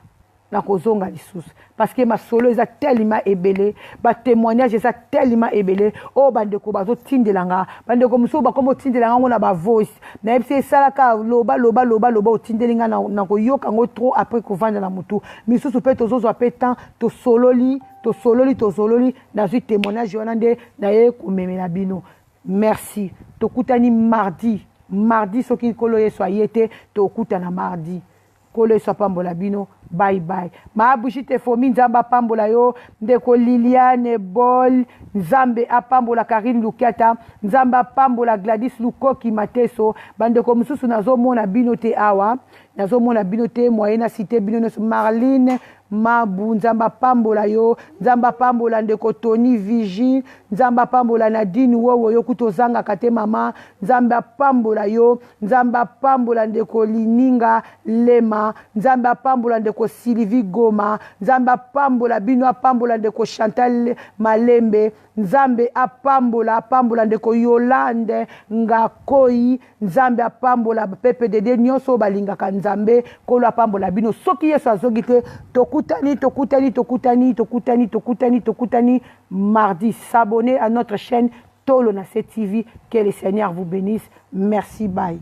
na kozonga lisusu parce que ma solo eza tellement ebele ba témoignage eza tellement ebele o bandeko bazo tindelanga bandeko muso ba komo tindelanga ngona ba voice na ebise salaka loba otindelinga na koyoka ngo trop après kovanda na mutu misusu pe tozozo apetan to sololi na zu témoignage wana nde na ye komemela bino. Merci tokutani mardi soki kolo yeso ayete tokutana mardi kolo yeso apambola bino. Bye bye. Maabushi te fomi nzamba apambola yo ndeko Liliane Bol nzambe apambola Karine Lukiata nzamba apambola Gladys Lukoki Mateso bandeko mususu nazomona bino te awa nazomona bino te moyena cité bino Marline Mabu nzamba pambola yo nzamba pambola ndeko Tony Vigi nzamba pambola Nadine wowo yo kutozanga kate mama nzamba pambola yo nzamba pambola ndeko Lininga Lema nzamba pambola ndeko Sylvie Goma nzamba pambola bino apambola ndeko Chantal Malembe nzambe apambola ndeko Yolande Ngakoi nzambe apambola pepe dede nyonso balingaka nzambe kolo apambola bino soki yesu azogi te tokutani mardi. S'abonner à notre chaîne Tolo na TV. Que le Seigneur vous bénisse. Merci, bye.